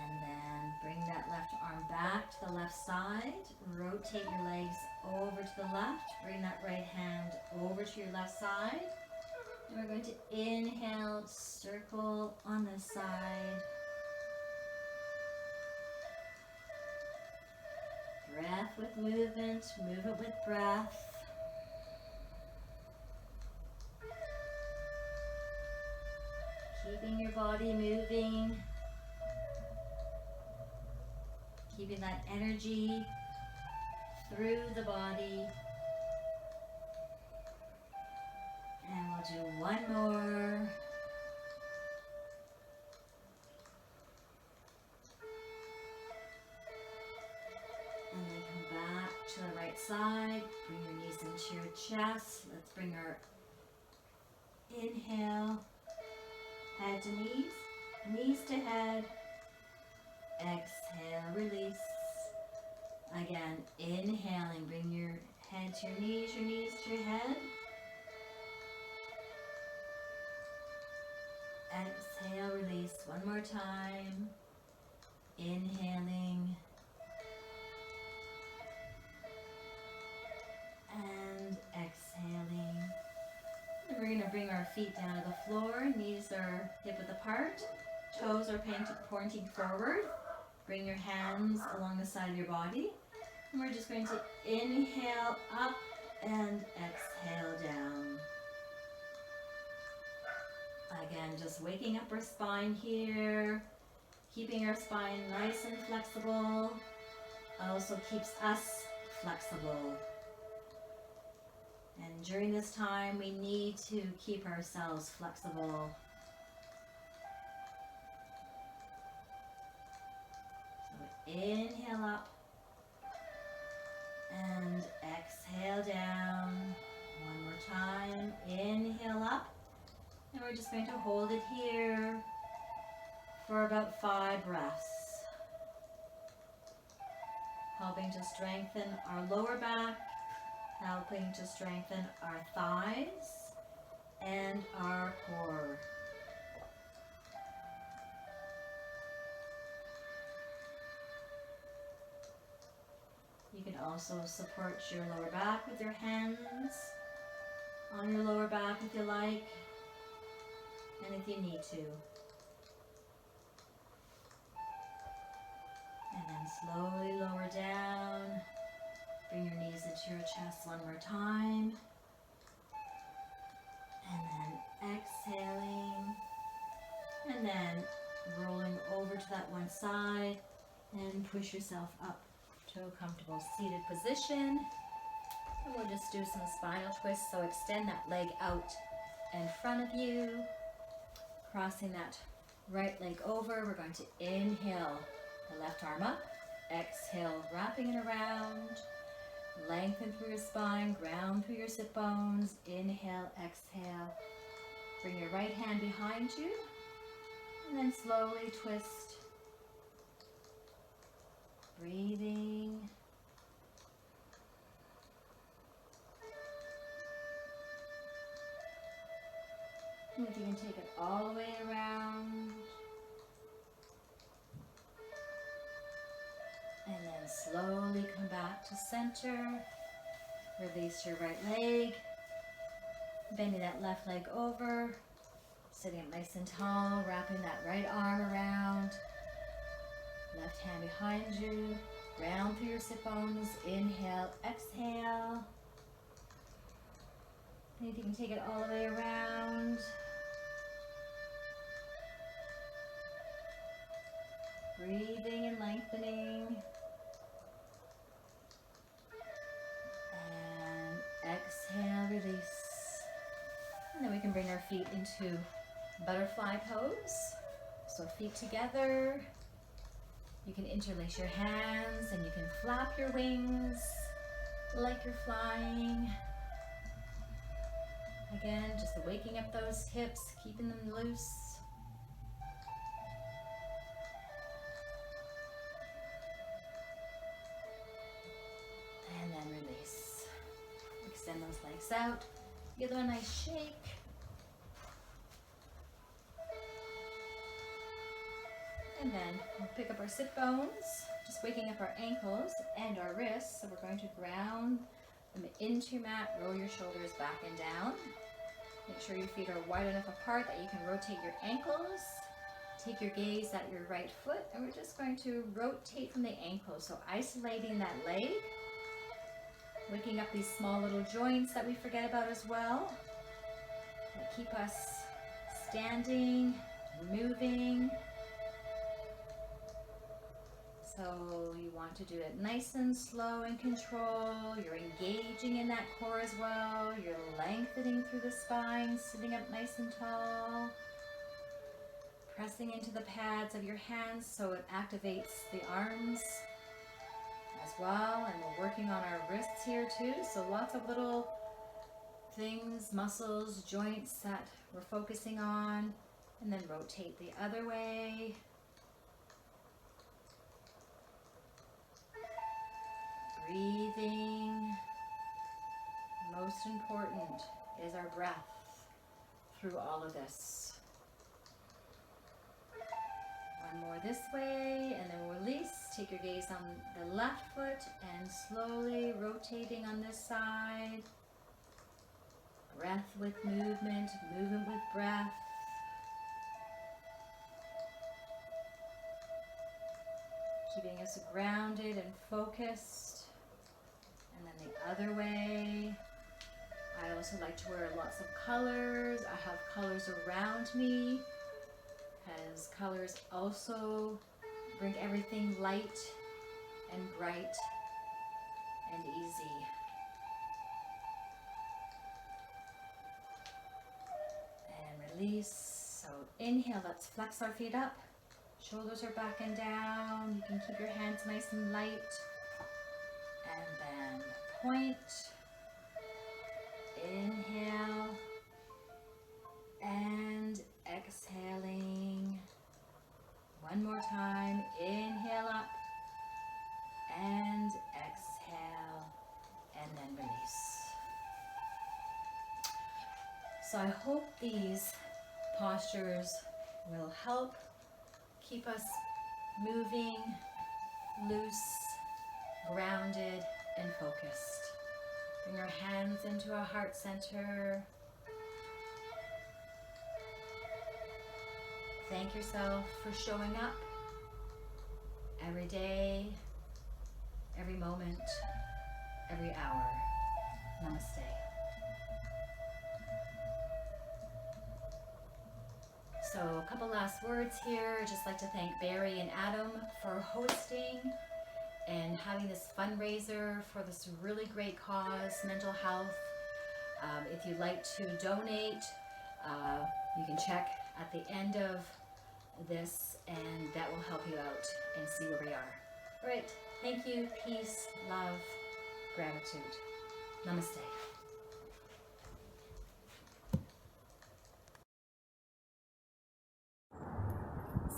And then bring that left arm back to the left side. Rotate your legs over to the left. Bring that right hand over to your left side. And we're going to inhale, circle on this side. Breath with movement, movement with breath. Keeping your body moving. Keeping that energy through the body. And we'll do one more. And then come back to the right side. Bring your knees into your chest. Let's bring our inhale, head to knees, knees to head. Exhale, release. Again, inhaling, bring your head to your knees to your head. Exhale, release. One more time. Inhaling. And exhaling. And we're going to bring our feet down to the floor. Knees are hip width apart. Toes are pointing forward. Bring your hands along the side of your body. And we're just going to inhale up and exhale down. Again, just waking up our spine here. Keeping our spine nice and flexible. Also keeps us flexible. And during this time, we need to keep ourselves flexible. So inhale up and exhale down. One more time. Inhale up. And we're just going to hold it here for about 5 breaths. Helping to strengthen our lower back, helping to strengthen our thighs and our core. You can also support your lower back with your hands on your lower back if you like, and if you need to. And then slowly lower down. Bring your knees into your chest one more time. And then exhaling. And then rolling over to that one side and push yourself up to a comfortable seated position. And we'll just do some spinal twists. So extend that leg out in front of you. Crossing that right leg over. We're going to inhale the left arm up. Exhale, wrapping it around. Lengthen through your spine, ground through your sit bones. Inhale, exhale. Bring your right hand behind you. And then slowly twist. Breathing. And if you can take it all the way around. And then slowly come back to center. Release your right leg. Bending that left leg over. Sitting up nice and tall. Wrapping that right arm around. Left hand behind you. Round through your sit bones. Inhale, exhale. And if you can take it all the way around. Breathing and lengthening. And exhale, release. And then we can bring our feet into butterfly pose. So feet together. You can interlace your hands and you can flap your wings like you're flying. Again, just waking up those hips, keeping them loose. And then release. Extend those legs out. Give them a nice shake. And then we'll pick up our sit bones. just waking up our ankles and our wrists. So we're going to ground them into your mat, roll your shoulders back and down. Make sure your feet are wide enough apart that you can rotate your ankles. Take your gaze at your right foot, and we're just going to rotate from the ankle. So isolating that leg, waking up these small little joints that we forget about as well, that keep us standing, moving. So you want to do it nice and slow and control. You're engaging in that core as well. You're lengthening through the spine, sitting up nice and tall. Pressing into the pads of your hands so it activates the arms as well. And we're working on our wrists here too. So lots of little things, muscles, joints that we're focusing on. And then rotate the other way. Breathing. Most important is our breath through all of this. One more this way, and then release. Take your gaze on the left foot and slowly rotating on this side. Breath with movement, movement with breath. Keeping us grounded and focused. And then the other way. I also like to wear lots of colors. I have colors around me, because colors also bring everything light and bright and easy. And release. So inhale, let's flex our feet up. Shoulders are back and down. You can keep your hands nice and light. And then point. Inhale. And exhaling. One more time. Inhale up. And exhale. And then release. So I hope these postures will help keep us moving, loose, grounded, and focused. Bring our hands into our heart center. Thank yourself for showing up every day, every moment, every hour. Namaste. So a couple last words here. I'd just like to thank Barry and Adam for hosting and having this fundraiser for this really great cause, mental health. If you'd like to donate, you can check at the end of this, and that will help you out and see where we are. All right, thank you, peace, love, gratitude. Namaste.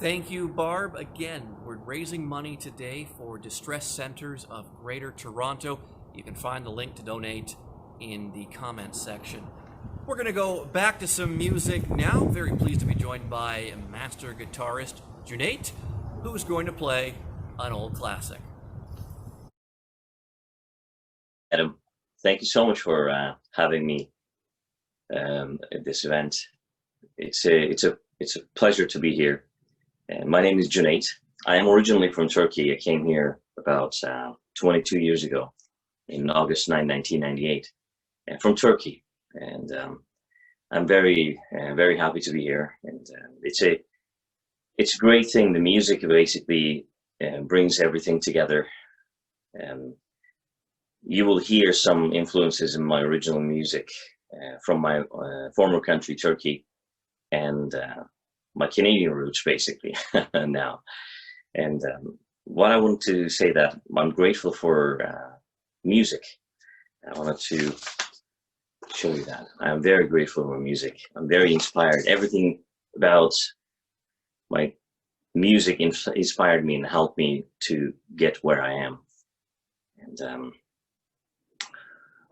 Thank you, Barb. Again, we're raising money today for distress centers of Greater Toronto. You can find the link to donate in the comments section. We're going to go back to some music now. Very pleased to be joined by master guitarist Junaid, who's going to play an old classic. Adam, thank you so much for having me at this event. It's a pleasure to be here. My name is Junaid. I am originally from Turkey. I came here about 22 years ago, in August 9, 1998, from Turkey. And I'm very happy to be here. And it's a great thing. The music basically brings everything together. You will hear some influences in my original music from my former country, Turkey, and my Canadian roots, basically, now. And what I want to say that I'm grateful for music. I wanted to show you that. I'm very grateful for music. I'm very inspired. Everything about my music inspired me and helped me to get where I am. And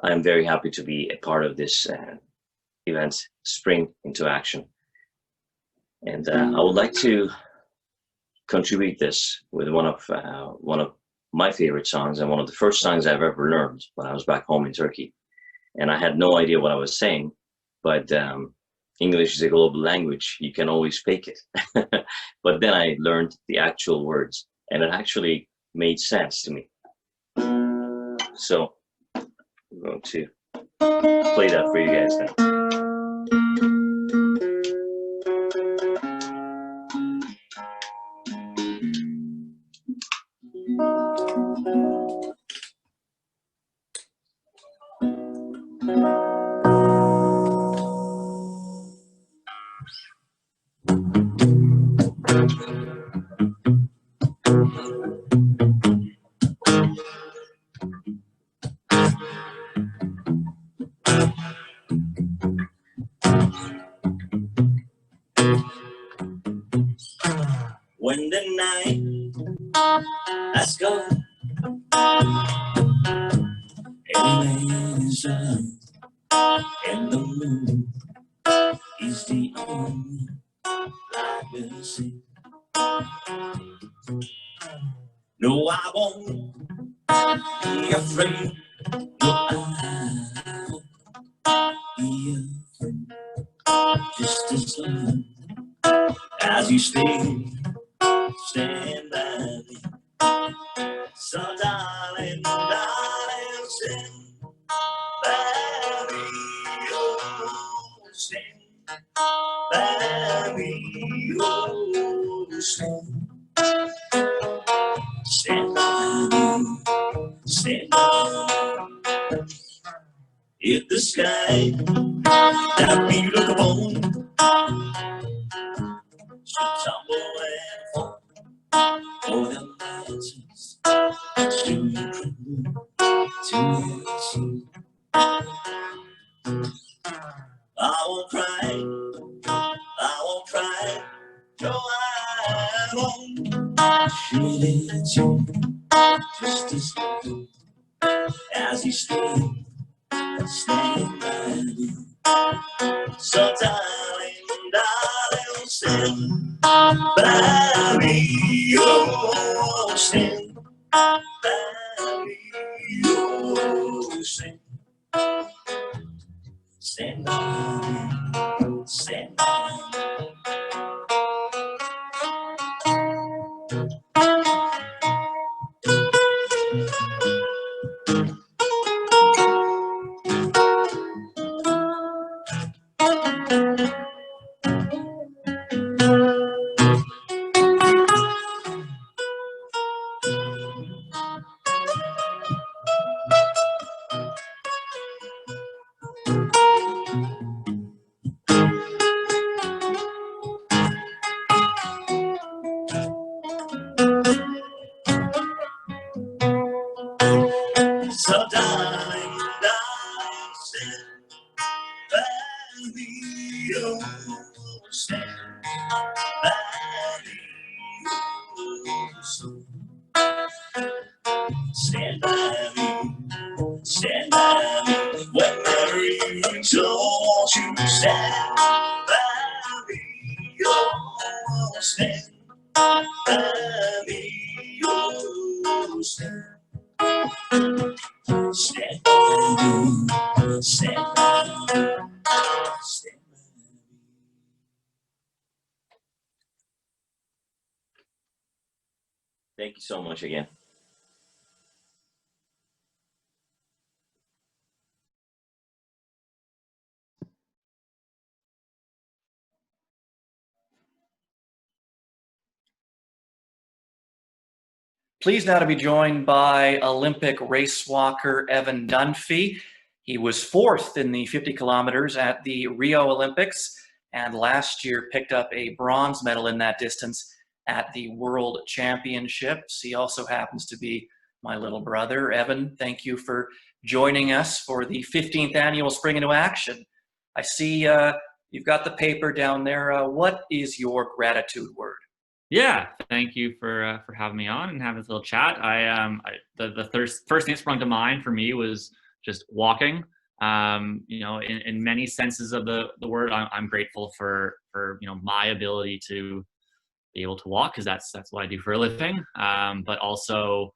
I'm very happy to be a part of this event, Spring into Action. And I would like to contribute this with one of my favorite songs and one of the first songs I've ever learned when I was back home in Turkey. And I had no idea what I was saying, but English is a global language. You can always fake it. But then I learned the actual words, and it actually made sense to me. So I'm going to play that for you guys now. When the night has gone, every man is young, and the moon is the only light we'll see. No, I won't be afraid. No, I won't be afraid. Just as long as you stand by me. So darling, darling, stand by me. Oh, stand by me. Oh, stand by me. Stand by me. If the sky that we look upon should tumble and fall, or the mountains should crumble to the sea, I won't cry, I won't cry, no, I won't shed a tear, just as long as you stand by me. So darling, darling, stand by me, oh, stand by me, oh, stand by me, stand by me. So darling, darling, stand by me, oh, stand by me, oh, stand by me, stand by me. When Mary told you to stand by me, oh, stand by me, oh, stand by me, stand by me, stand by me. Thank you so much again. Pleased now to be joined by Olympic race walker Evan Dunphy. He was fourth in the 50 kilometers at the Rio Olympics, and last year picked up a bronze medal in that distance at the World Championships. He also happens to be my little brother. Evan, thank you for joining us for the 15th annual Spring Into Action. I see you've got the paper down there. What is your gratitude word? Yeah, thank you for having me on and having this little chat. The first thing that sprung to mind for me was just walking. You know, in many senses of the word, I'm grateful for my ability to be able to walk, because that's what I do for a living. But also,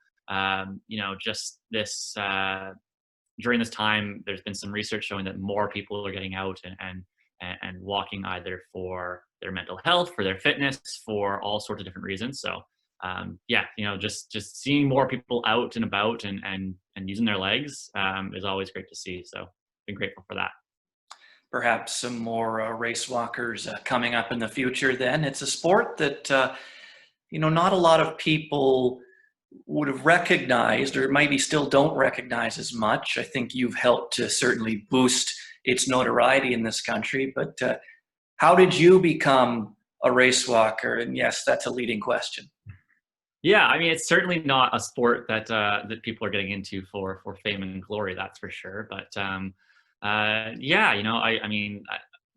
just this during this time, there's been some research showing that more people are getting out and walking, either for their mental health, for their fitness, for all sorts of different reasons. So just seeing more people out and about and using their legs is always great to see. So been grateful for that. Perhaps some more race walkers coming up in the future then. It's a sport that, not a lot of people would have recognized, or maybe still don't recognize as much. I think you've helped to certainly boost its notoriety in this country. But how did you become a race walker? And yes, that's a leading question. Yeah, I mean, it's certainly not a sport that that people are getting into for fame and glory, that's for sure. But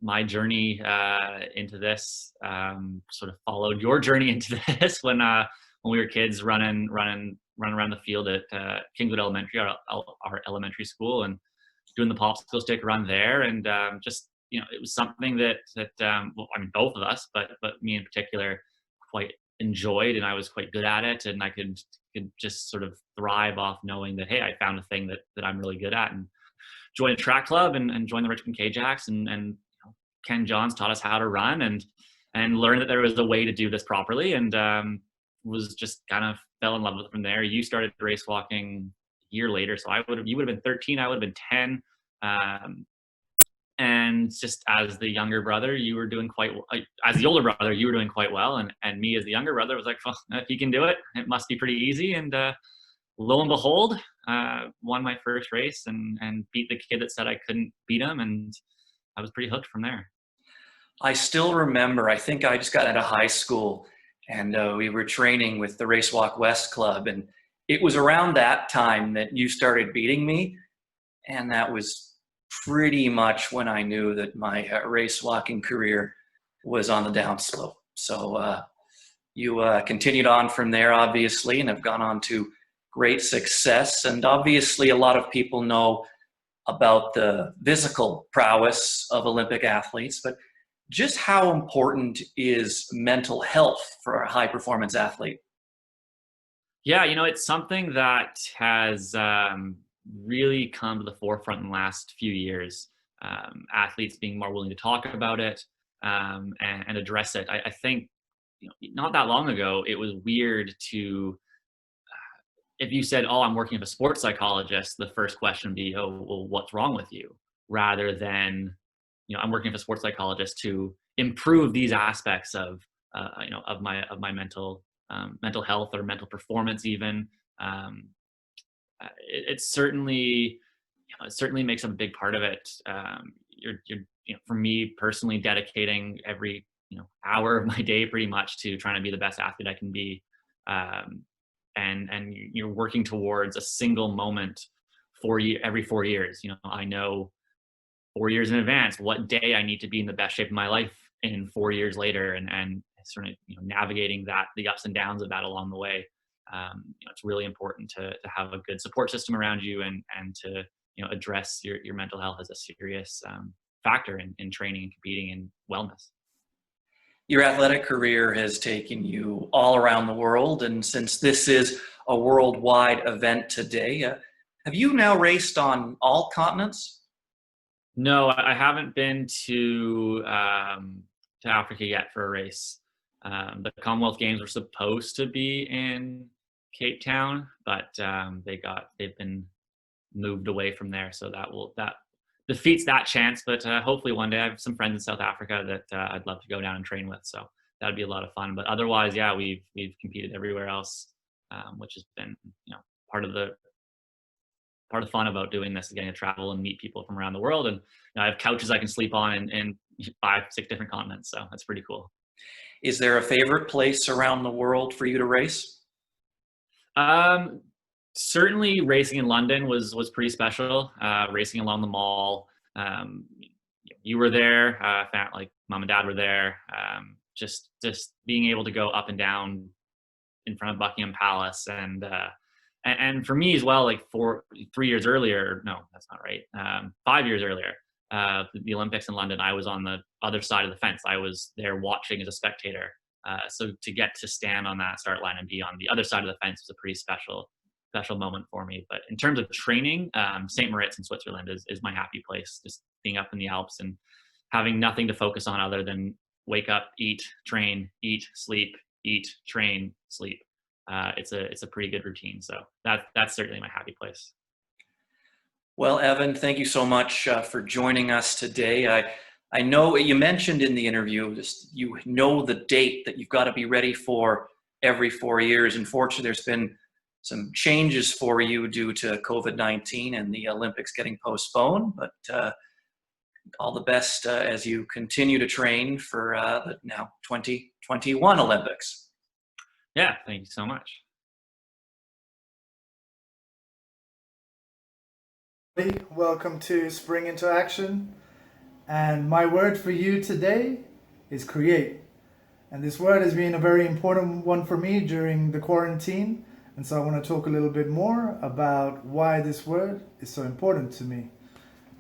my journey into this sort of followed your journey into this when we were kids running around the field at Kingswood Elementary, our elementary school, and doing the popsicle stick run there. And it was something that both of us, but me in particular, quite enjoyed, and I was quite good at it, and I could just sort of thrive off knowing that, hey, I found a thing that I'm really good at, and joined a track club and joined the Richmond K-Jacks, and Ken Johns taught us how to run and learned that there was a way to do this properly, and was just kind of fell in love with it from there. You started race walking a year later, so you would have been 13, I would have been 10. And just as the younger brother, you were doing quite well. As the older brother, you were doing quite well. And me as the younger brother was like, well, if he can do it, it must be pretty easy. And lo and behold, won my first race and beat the kid that said I couldn't beat him. And I was pretty hooked from there. I still remember, I think I just got out of high school, and we were training with the Race Walk West Club. And it was around that time that you started beating me. And that was pretty much when I knew that my race walking career was on the downslope. So you continued on from there, obviously, and have gone on to great success. And obviously, a lot of people know about the physical prowess of Olympic athletes, but just how important is mental health for a high performance athlete? Yeah, it's something that has really come to the forefront in the last few years. Athletes being more willing to talk about it and address it. I think not that long ago, it was weird to, if you said, oh, I'm working with a sports psychologist, the first question would be, oh, well, what's wrong with you? Rather than, I'm working with a sports psychologist to improve these aspects of my mental health or mental performance even. It certainly makes a big part of it. You're for me personally, dedicating every hour of my day pretty much to trying to be the best athlete I can be, and you're working towards a single moment every 4 years. I know 4 years in advance what day I need to be in the best shape of my life in 4 years later, and sort of navigating the ups and downs of that along the way. It's really important to have a good support system around you and to address your mental health as a serious factor in training and competing and wellness. Your athletic career has taken you all around the world, and since this is a worldwide event today, have you now raced on all continents? No, I haven't been to Africa yet for a race. The Commonwealth Games were supposed to be in Cape Town, but they've been moved away from there, so that defeats that chance. But hopefully one day I have some friends in South Africa that I'd love to go down and train with, so that'd be a lot of fun. But otherwise, yeah, we've competed everywhere else, which has been part of the fun about doing this is getting to travel and meet people from around the world. And I have couches I can sleep on in 5-6 different continents, so that's pretty cool. Is there a favorite place around the world for you to race? Certainly racing in London was pretty special. Racing along the Mall. You were there, like mom and dad were there. Just being able to go up and down in front of Buckingham Palace, and for me as well, like 3 years earlier, no, that's not right. 5 years earlier, the Olympics in London, I was on the other side of the fence. I was there watching as a spectator, So to get to stand on that start line and be on the other side of the fence was a pretty special moment for me. But in terms of training, St. Moritz in Switzerland is my happy place. Just being up in the Alps and having nothing to focus on other than wake up, eat, train, eat, sleep, eat, train, sleep. It's a pretty good routine. So that's certainly my happy place. Well, Evan, thank you so much for joining us today. I know you mentioned in the interview, you know the date that you've got to be ready for every 4 years. Unfortunately, there's been some changes for you due to COVID-19 and the Olympics getting postponed, but all the best as you continue to train for the now 2021 Olympics. Yeah, thank you so much. Welcome to Spring into Action. And my word for you today is create. And this word has been a very important one for me during the quarantine. And so I want to talk a little bit more about why this word is so important to me.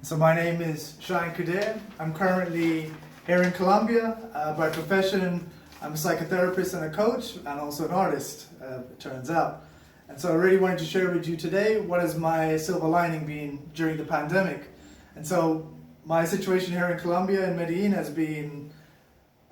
So my name is Shine Kadir. I'm currently here in Colombia. By profession, I'm a psychotherapist and a coach, and also an artist, it turns out. And so I really wanted to share with you today what has my silver lining been during the pandemic. And so my situation here in Colombia, in Medellin, has been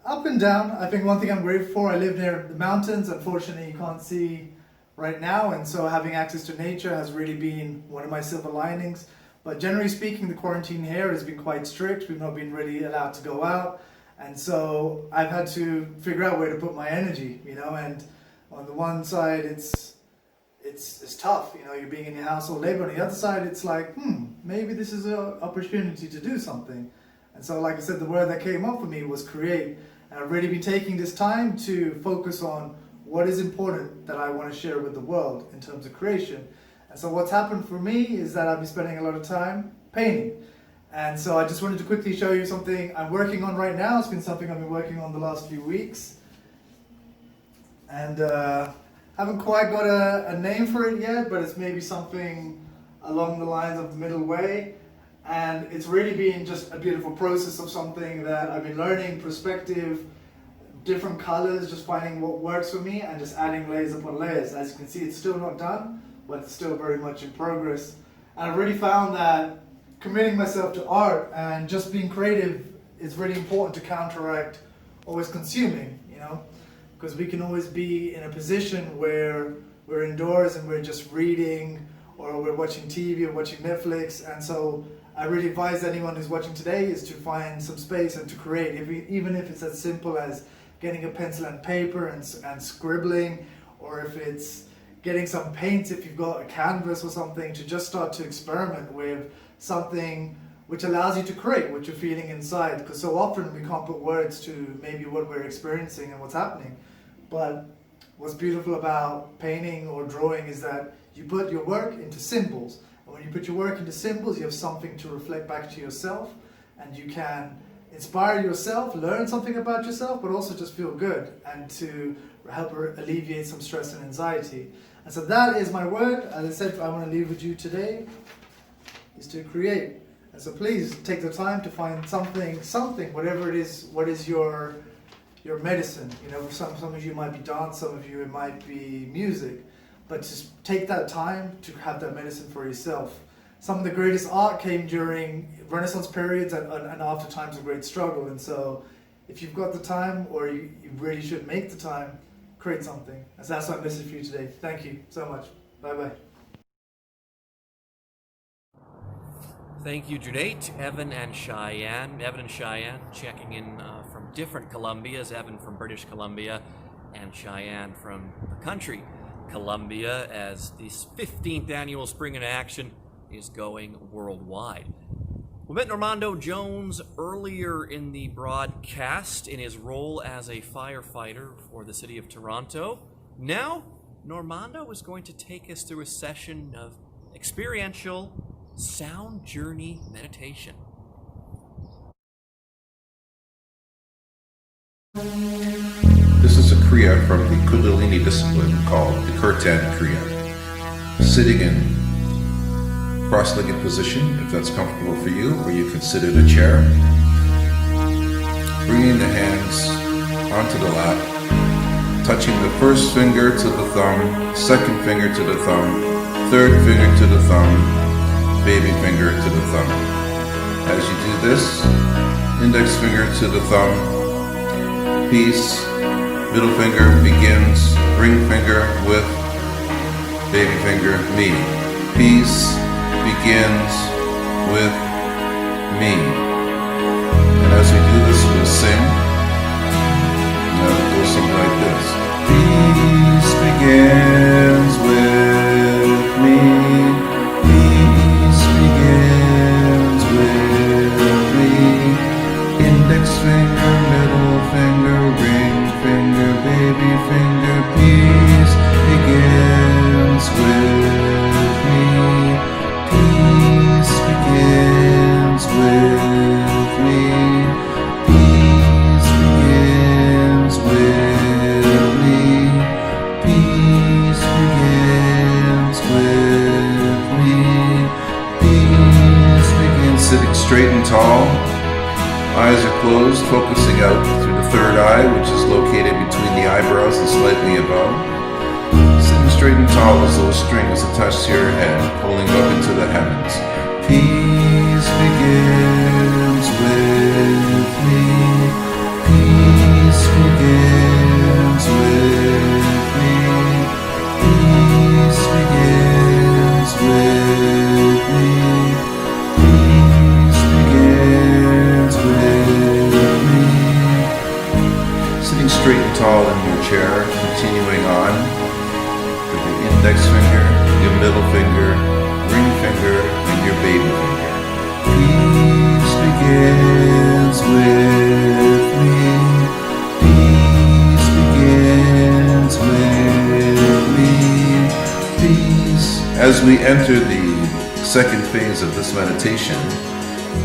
up and down. I think one thing I'm grateful for, I live near the mountains. Unfortunately, you can't see right now, and so having access to nature has really been one of my silver linings. But generally speaking, the quarantine here has been quite strict. We've not been really allowed to go out. And so I've had to figure out where to put my energy, and on the one side, it's tough, you're being in your house all day, but on the other side, it's like, maybe this is an opportunity to do something. And so, like I said, the word that came up for me was create. And I've really been taking this time to focus on what is important that I want to share with the world in terms of creation. And so what's happened for me is that I've been spending a lot of time painting. And so I just wanted to quickly show you something I'm working on right now. It's been something I've been working on the last few weeks. And haven't quite got a name for it yet, but it's maybe something along the lines of the middle way. And it's really been just a beautiful process of something that I've been learning, perspective, different colors, just finding what works for me and just adding layers upon layers. As you can see, it's still not done, but it's still very much in progress. And I've really found that committing myself to art and just being creative is really important to counteract always consuming, because we can always be in a position where we're indoors and we're just reading, or we're watching TV or watching Netflix. And so I really advise anyone who's watching today is to find some space and to create, even if it's as simple as getting a pencil and paper and scribbling, or if it's getting some paints, if you've got a canvas or something, to just start to experiment with something which allows you to create what you're feeling inside. Because so often we can't put words to maybe what we're experiencing and what's happening. But what's beautiful about painting or drawing is that you put your work into symbols. And when you put your work into symbols, you have something to reflect back to yourself, and you can inspire yourself, learn something about yourself, but also just feel good and to help alleviate some stress and anxiety. And so that is my word. As I said, I want to leave with you today is to create. And so please take the time to find something, whatever it is. What is your medicine? Some of you might be dance, some of you it might be music, but just take that time to have that medicine for yourself. Some of the greatest art came during Renaissance periods and after times of great struggle. And so if you've got the time, or you really should make the time, create something. And so that's my message for you today. Thank you so much. Bye-bye. Thank you, Judate, Evan and Cheyenne. Evan and Cheyenne checking in from different Columbias. Evan from British Columbia and Cheyenne from the country Colombia, as this 15th annual Spring in Action is going worldwide. We met Normando Jones earlier in the broadcast in his role as a firefighter for the city of Toronto. Now, Normando is going to take us through a session of experiential sound journey meditation. This is a Kriya from the Kundalini discipline called the Kirtan Kriya. Sitting in cross-legged position, if that's comfortable for you, or you can sit in a chair. Bringing the hands onto the lap touching the first finger to the thumb, second finger to the thumb, third finger to the thumb, baby finger to the thumb. As you do this, index finger to the thumb, peace, middle finger begins, ring finger with baby finger, me. Peace begins with me. And as we do this, we'll sing. Now it goes something like this. Peace begins with me. Peace begins with me. Index finger, middle finger, ring finger, baby finger. Peace begins with me. Peace begins with me. Peace begins with me. Peace begins with me. Peace begins. Sitting straight and tall. Eyes are closed, focusing out through the third eye, which is located between the eyebrows and slightly above. Sitting straight and tall as though a string is attached to your head, pulling up into the heavens. Peace begins with me. Peace begins with me. Peace begins with me. Peace begins with me. Sitting straight and tall in your chair, continuing on with your index finger, your middle finger, ring finger, and your baby finger. Peace begins with me. Peace begins with me. Peace. As we enter the second phase of this meditation,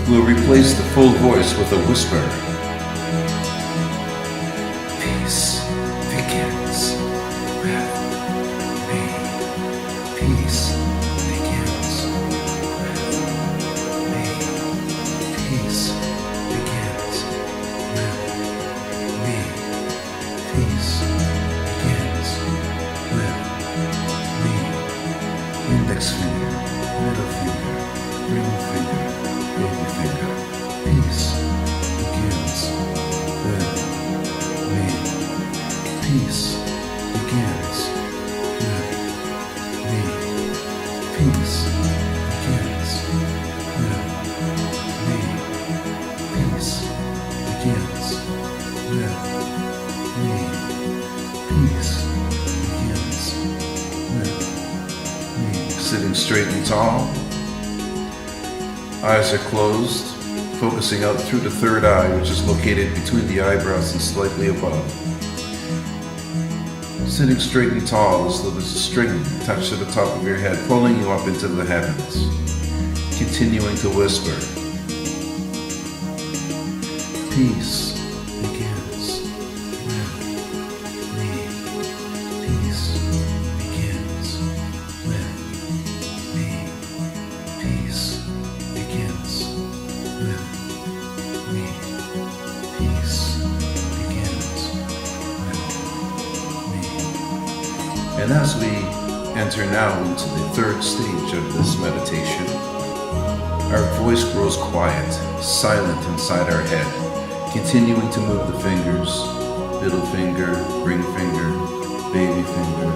we'll replace the full voice with a whisper. Peace begins with me. Peace begins with me. Peace begins with me. Peace begins with me. Index finger, middle finger, ring finger, baby finger. Peace begins with me. Peace begins with me. Peace begins with me. Peace begins with me. Peace begins with me. Sitting straight and tall. Eyes are closed, focusing out through the third eye, which is located between the eyebrows and slightly above. Sitting straight and tall as though there's a string attached to the top of your head, pulling you up into the heavens. Continuing to whisper. Peace begins with me. Peace begins with me. Peace begins with me. Peace begins with me. And as we enter now into the third stage of this meditation, our voice grows quiet, silent inside our head, continuing to move the fingers, middle finger, ring finger, baby finger.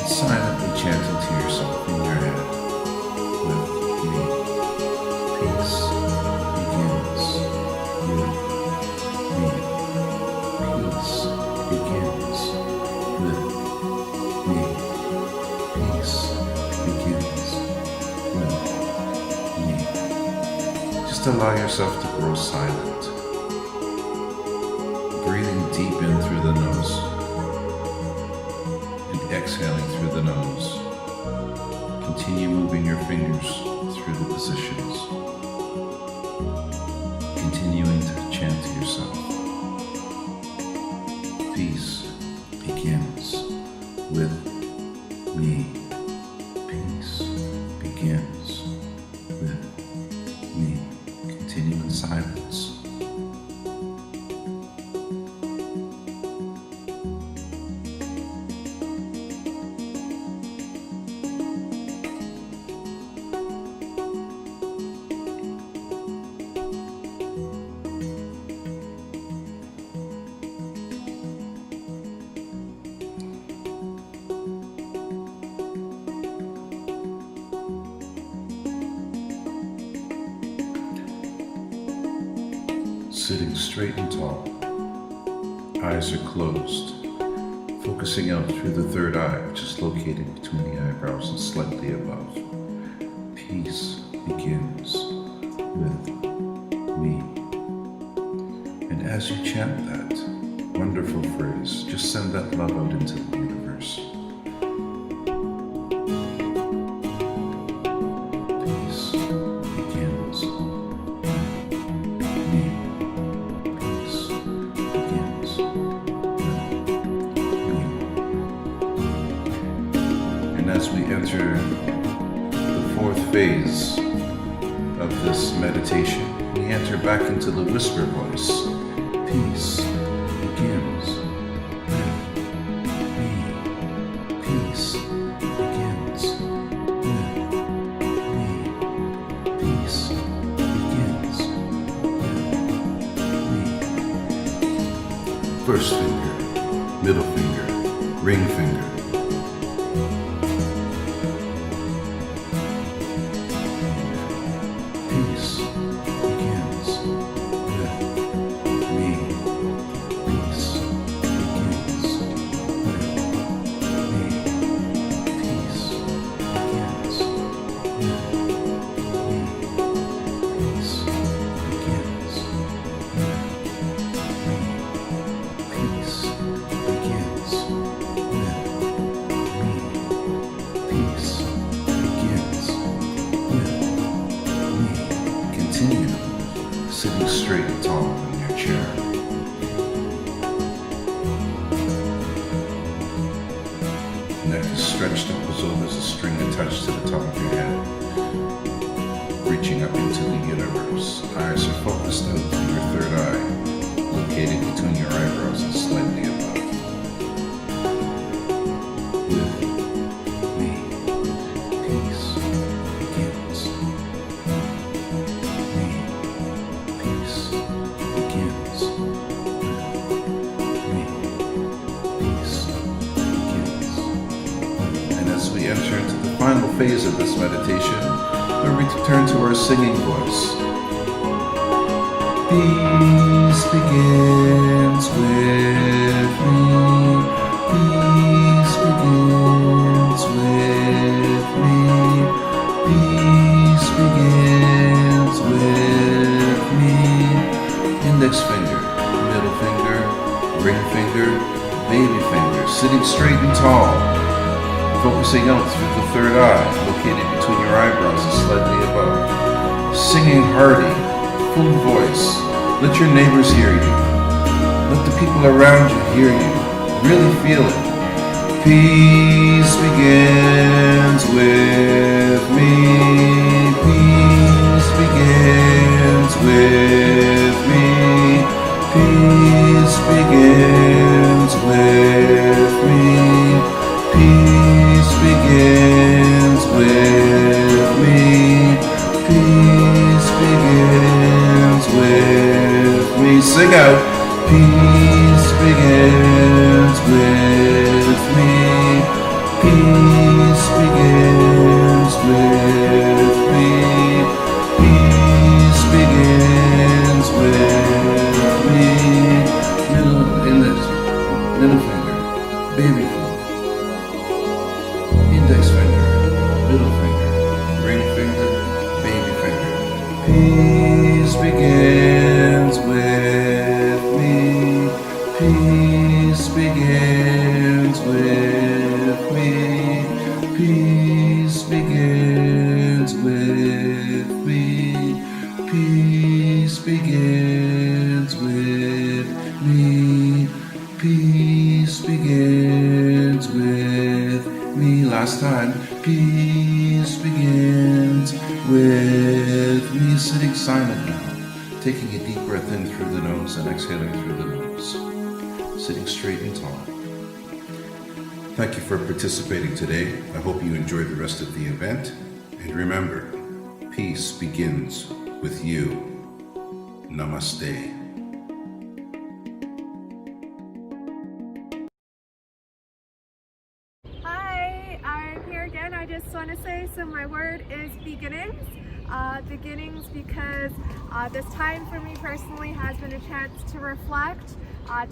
Silently chanting to yourself in your head with me. Peace begins with me. Peace begins with me. Peace begins with me. Just allow yourself to grow silent. Breathing deep in through the nose and exhaling through the nose. Continue moving your fingers through the positions. Continuing to chant to yourself. Peace begins with me. Peace begins with me. Continue in silence. sitting straight and tall. Eyes are closed, focusing out through the third eye, which is located between the eyebrows and slightly above. Peace begins with me. And as you chant that wonderful phrase, just send that love out into the universe. Peace begins with me. Peace begins with me. And as we enter the fourth phase of this meditation, we enter back into the whisper voice. Peace begins with me. Peace begins with me. Peace begins with me. First finger, middle finger, ring finger. Peace begins with me. Peace begins with me. Peace begins with me. Peace begins with me. Peace begins with me. Peace begins with me. Continue sitting straight and tall in your chair. Neck is stretched up as though there's a string attached to the top of your head, reaching up into the universe. Eyes are focused out through your third eye, located between your eyebrows and slightly above. With me, peace begins. Me, peace begins. Me, peace begins. And as we enter into the final phase of this meditation, we return to our singing voice. Peace begins with me. Peace begins with me. Peace begins with me. Index finger, middle finger, ring finger, baby finger, sitting straight and tall, focusing out through the third eye, located between your eyebrows and slightly above. Singing hearty, full voice. Let your neighbors hear you. Let the people around you hear you. Really feel it. Peace begins with me. Peace begins with me. Peace begins with me. Peace begins with me. Peace begins with me. Sing out. Peace begins with me. Peace begins with me. Peace begins with me. Middle index, middle finger, baby finger, index finger, middle finger, ring finger, baby finger. Peace begins with me. Peace begins with me. Peace begins with me. Peace begins with me. Peace begins with me. Last time. Peace begins with me. Sitting silent now. Taking a deep breath in through the nose and exhaling through the nose. Sitting straight and tall. Thank you for participating today. I hope you enjoyed the rest of the event. And remember, peace begins with you. Namaste. Hi, I'm here again. I just want to say, so my word is beginnings. beginnings because this time for me personally has been a chance to reflect,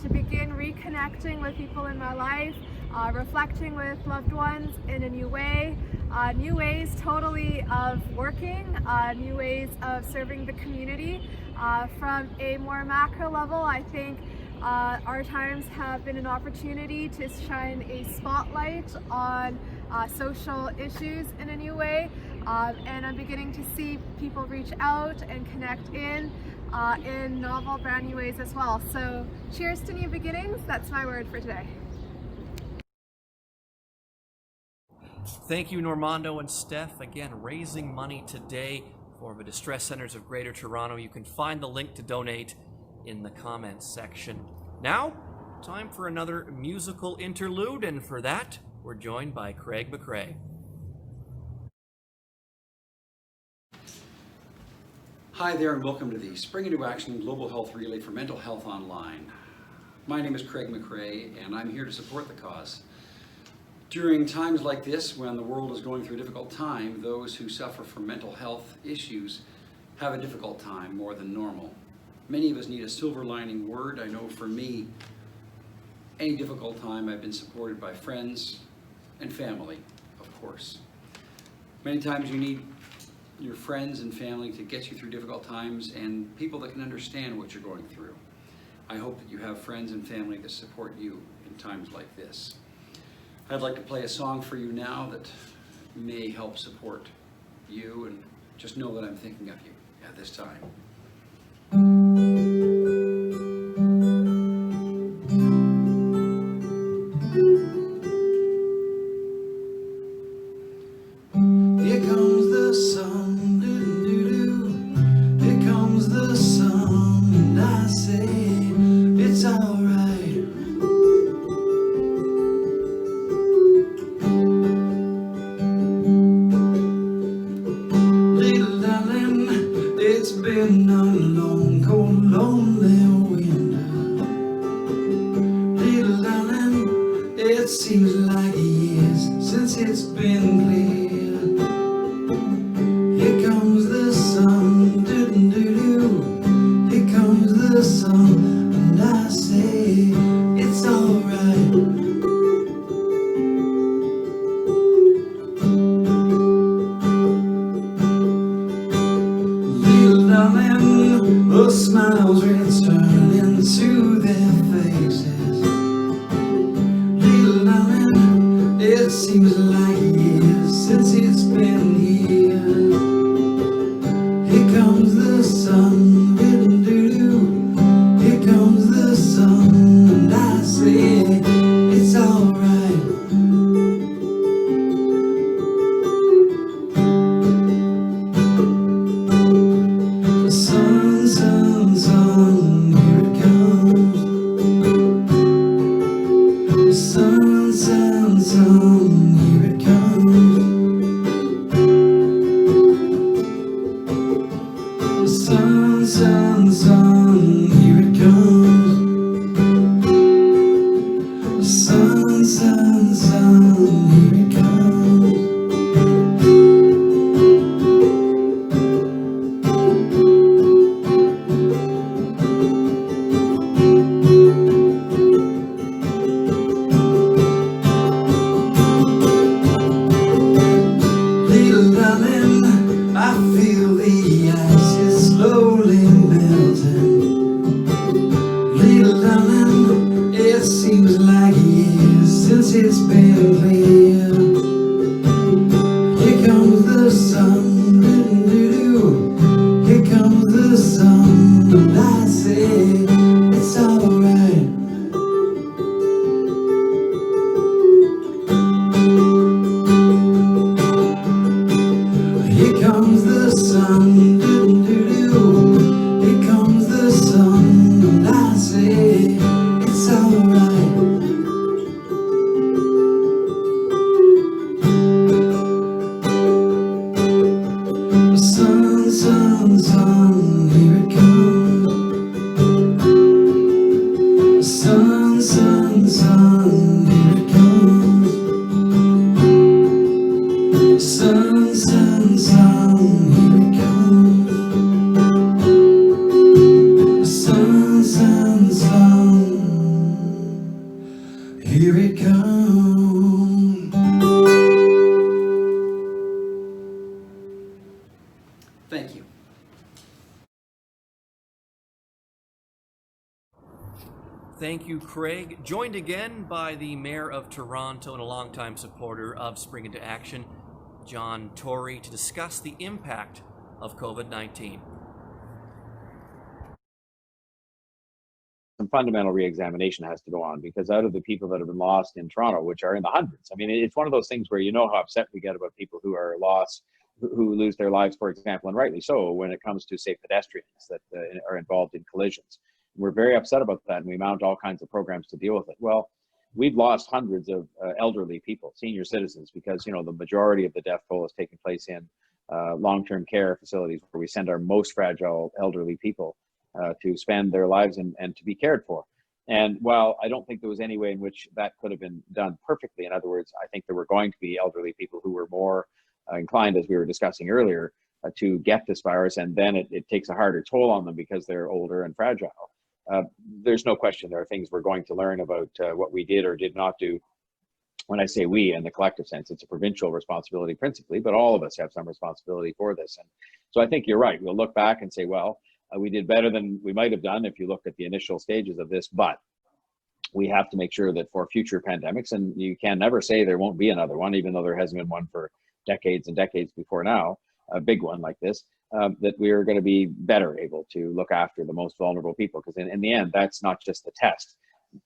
to begin reconnecting with people in my life, reflecting with loved ones in a new way, new ways totally of working, new ways of serving the community. From a more macro level, I think our times have been an opportunity to shine a spotlight on social issues in a new way, and I'm beginning to see people reach out and connect in novel, brand new ways as well. So cheers to new beginnings. That's my word for today. Thank you, Normando and Steph. Again, raising money today for the Distress Centers of Greater Toronto. You can find the link to donate in the comments section. Now, time for another musical interlude, and for that, we're joined by Craig McRae. Hi there, and welcome to the Spring Into Action Global Health Relay for Mental Health Online. My name is Craig McRae, and I'm here to support the cause. During times like this, when the world is going through a difficult time, those who suffer from mental health issues have a difficult time more than normal. Many of us need a silver lining word. I know for me, any difficult time, I've been supported by friends and family, of course. Many times you need your friends and family to get you through difficult times and people that can understand what you're going through. I hope that you have friends and family that support you in times like this. I'd like to play a song for you now that may help support you, and just know that I'm thinking of you at this time. Here comes the sun, doo-doo-doo. Here comes the sun, and I say it's alright. Little darling, it's been a long, cold, lonely winter. Little darling, it seems like years since it's been clear. Here comes the sun, doo-doo-doo. Here comes the sun, and I say it's alright. Little darling, the smiles return into their faces. Little darling, it seems like years since it's been here. Here comes the sun, doo-doo-doo. Here comes the sun, and I say it's alright. Sun, sun, sun, here it comes. Sun, sun, sun, here it comes. Sun, sun, sun, here it comes. Sun, sun, sun, here it comes. Little darling, I feel the ice is slowly melting. Little darling, it seems like years since it's been clear. Here comes the sun, doo-doo-doo. Here comes the sun, and I say it's alright. Here comes the sun, doo-doo-doo. Here comes the sun, and I say it's alright. Sun, sun, sun, here it comes. Sun, sun, sun, here it comes. Sun, sun, sun, here it comes. Here it comes. Thank you. Thank you, Craig. Joined again by the Mayor of Toronto and a longtime supporter of Spring Into Action, John Tory, to discuss the impact of COVID-19. Some fundamental re-examination has to go on, because out of the people that have been lost in Toronto, which are in the hundreds, I mean, it's one of those things where you know how upset we get about people who are lost, who lose their lives, for example, and rightly so, when it comes to, say, pedestrians that are involved in collisions. We're very upset about that, and we mount all kinds of programs to deal with it. Well, we've lost hundreds of elderly people, senior citizens, because, you know, the majority of the death toll is taking place in long-term care facilities, where we send our most fragile elderly people to spend their lives and to be cared for. And while I don't think there was any way in which that could have been done perfectly, in other words, I think there were going to be elderly people who were more inclined, as we were discussing earlier, to get this virus, and then it takes a harder toll on them because they're older and fragile. There's no question there are things we're going to learn about what we did or did not do. When I say we, in the collective sense, it's a provincial responsibility principally, but all of us have some responsibility for this. And so I think you're right. We'll look back and say, well, we did better than we might have done if you looked at the initial stages of this, but we have to make sure that for future pandemics, and you can never say there won't be another one, even though there hasn't been one for decades and decades before now, a big one like this, that we are going to be better able to look after the most vulnerable people. Because in the end, that's not just the test,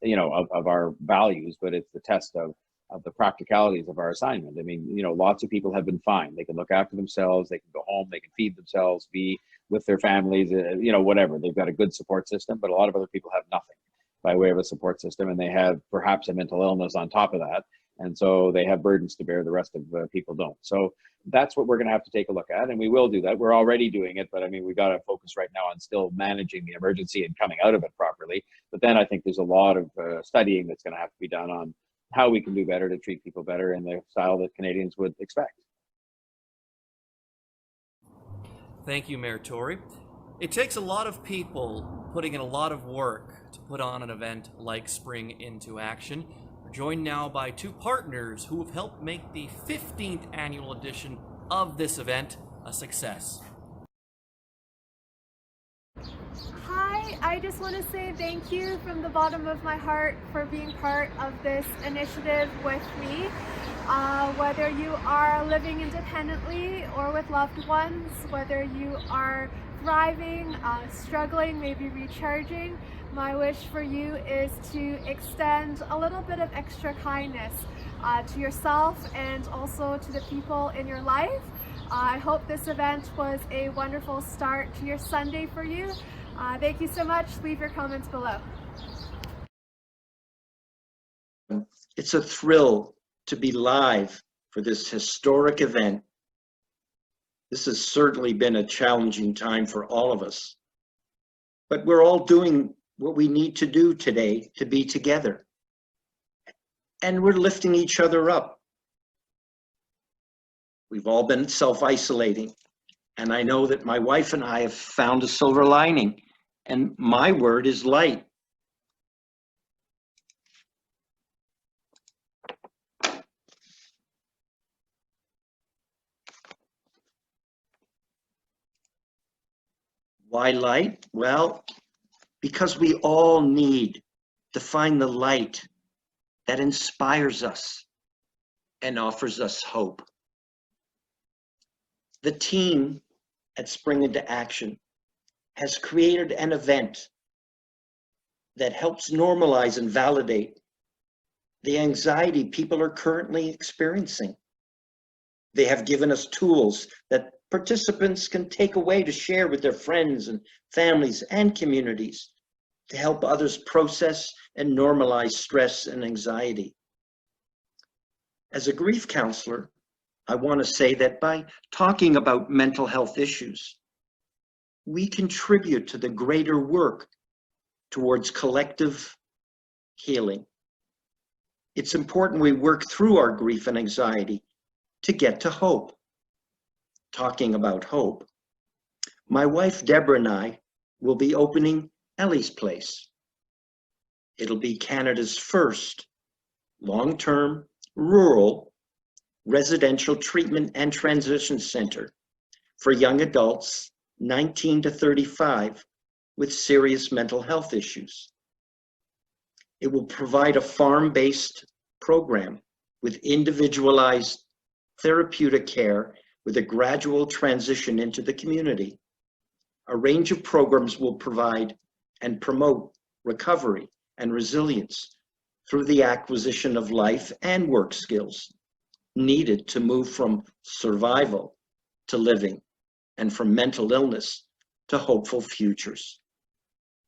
you know, of our values, but it's the test of the practicalities of our assignment. I mean, you know, lots of people have been fine. They can look after themselves, they can go home, they can feed themselves, be with their families, you know, whatever. They've got a good support system, but a lot of other people have nothing by way of a support system, and they have perhaps a mental illness on top of that. And so they have burdens to bear the rest of people don't. So that's what we're going to have to take a look at, and we will do that. We're already doing it, but I mean, we got to focus right now on still managing the emergency and coming out of it properly. But then I think there's a lot of studying that's going to have to be done on how we can do better to treat people better in the style that Canadians would expect. Thank you, Mayor Tory. It takes a lot of people putting in a lot of work to put on an event like Spring Into Action. We're joined now by two partners who have helped make the 15th annual edition of this event a success. Hi, I just want to say thank you from the bottom of my heart for being part of this initiative with me. Whether you are living independently or with loved ones, whether you are thriving, struggling, maybe recharging, my wish for you is to extend a little bit of extra kindness to yourself and also to the people in your life. I hope this event was a wonderful start to your Sunday for you. Thank you so much. Leave your comments below. It's a thrill to be live for this historic event. This has certainly been a challenging time for all of us, but we're all doing what we need to do today to be together. And we're lifting each other up. We've all been self-isolating, and I know that my wife and I have found a silver lining, and my word is light. Why light? Well, because we all need to find the light that inspires us and offers us hope. The team at Spring Into Action has created an event that helps normalize and validate the anxiety people are currently experiencing. They have given us tools that participants can take away to share with their friends and families and communities to help others process and normalize stress and anxiety. As a grief counselor, I want to say that by talking about mental health issues, we contribute to the greater work towards collective healing. It's important we work through our grief and anxiety to get to hope. Talking about hope, my wife Deborah and I will be opening Ellie's Place. It'll be Canada's first long-term, rural, residential treatment and transition center for young adults 19 to 35 with serious mental health issues. It will provide a farm-based program with individualized therapeutic care with a gradual transition into the community. A range of programs will provide and promote recovery and resilience through the acquisition of life and work skills needed to move from survival to living and from mental illness to hopeful futures.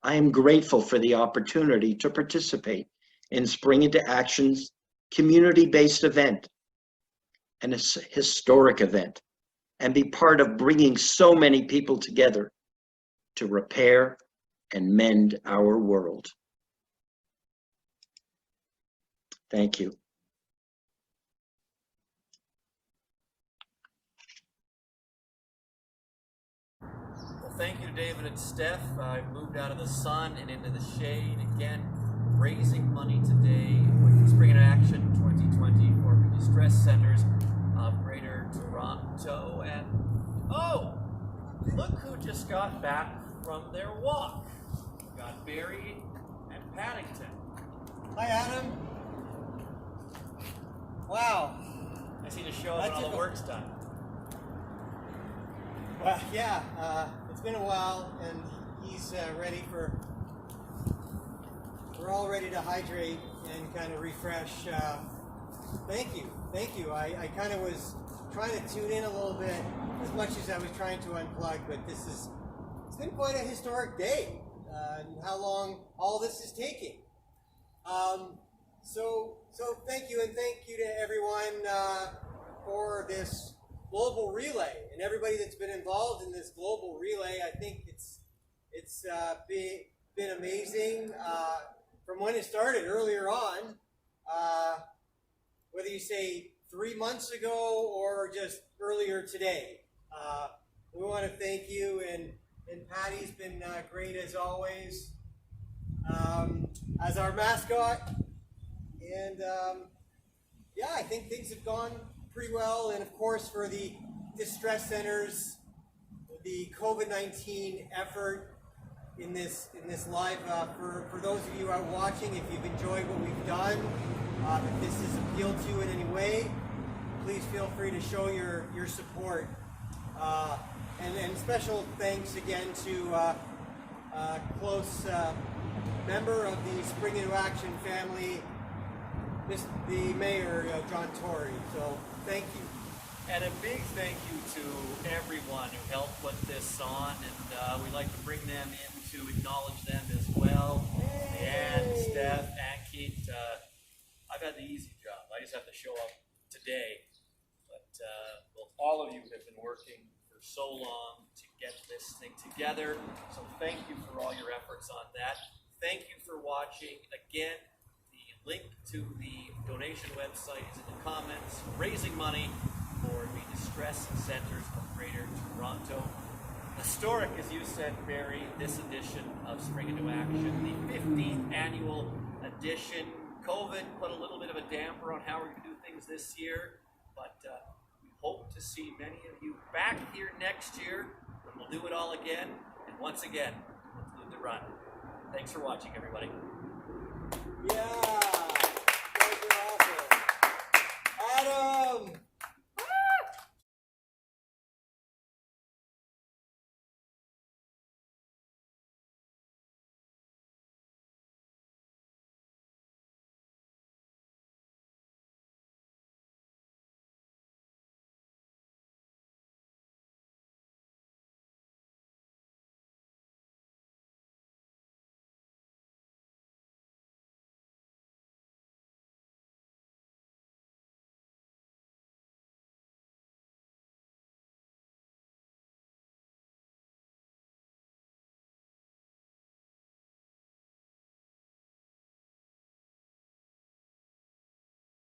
I am grateful for the opportunity to participate in Spring Into Action's community-based event, an historic event, and be part of bringing so many people together to repair and mend our world. Thank you. Well, thank you to David and Steph. I've moved out of the sun and into the shade again, raising money today with Spring Into Action 2020 for the distress centers of Greater Toronto. And oh, look who just got back from their walk. We've got Barry and Paddington. Hi, Adam. Wow. I see the show when all the work's done. Well, yeah, it's been a while, and he's ready for. We're all ready to hydrate and kind of refresh. Thank you. I kind of was trying to tune in a little bit as much as I was trying to unplug, but it's been quite a historic day, and how long all this is taking. So thank you, and thank you to everyone for this global relay and everybody that's been involved in this global relay. I think it's been amazing from when it started earlier on, whether you say 3 months ago or just earlier today. We want to thank you, and Patty's been great as always as our mascot. And yeah, I think things have gone pretty well. And of course, for the distress centers, the COVID-19 effort in this live, for those of you out watching, if you've enjoyed what we've done, if this has appealed to you in any way, please feel free to show your support. And special thanks again to a close member of the Spring Into Action family, the Mayor, John Tory. So thank you. And a big thank you to everyone who helped put this on, and we'd like to bring them in to acknowledge them as well. And Steph and Keith, I've had the easy job. I just have to show up today. But well, all of you have been working for so long to get this thing together. So thank you for all your efforts on that. Thank you for watching. Again, the link to the donation website is in the comments. Raising money for the distress centers of Greater Toronto. Historic, as you said, Barry, this edition of Spring Into Action, the 15th annual edition. COVID put a little bit of a damper on how we're going to do things this year, but we hope to see many of you back here next year when we'll do it all again, and once again, conclude the run. Thanks for watching, everybody.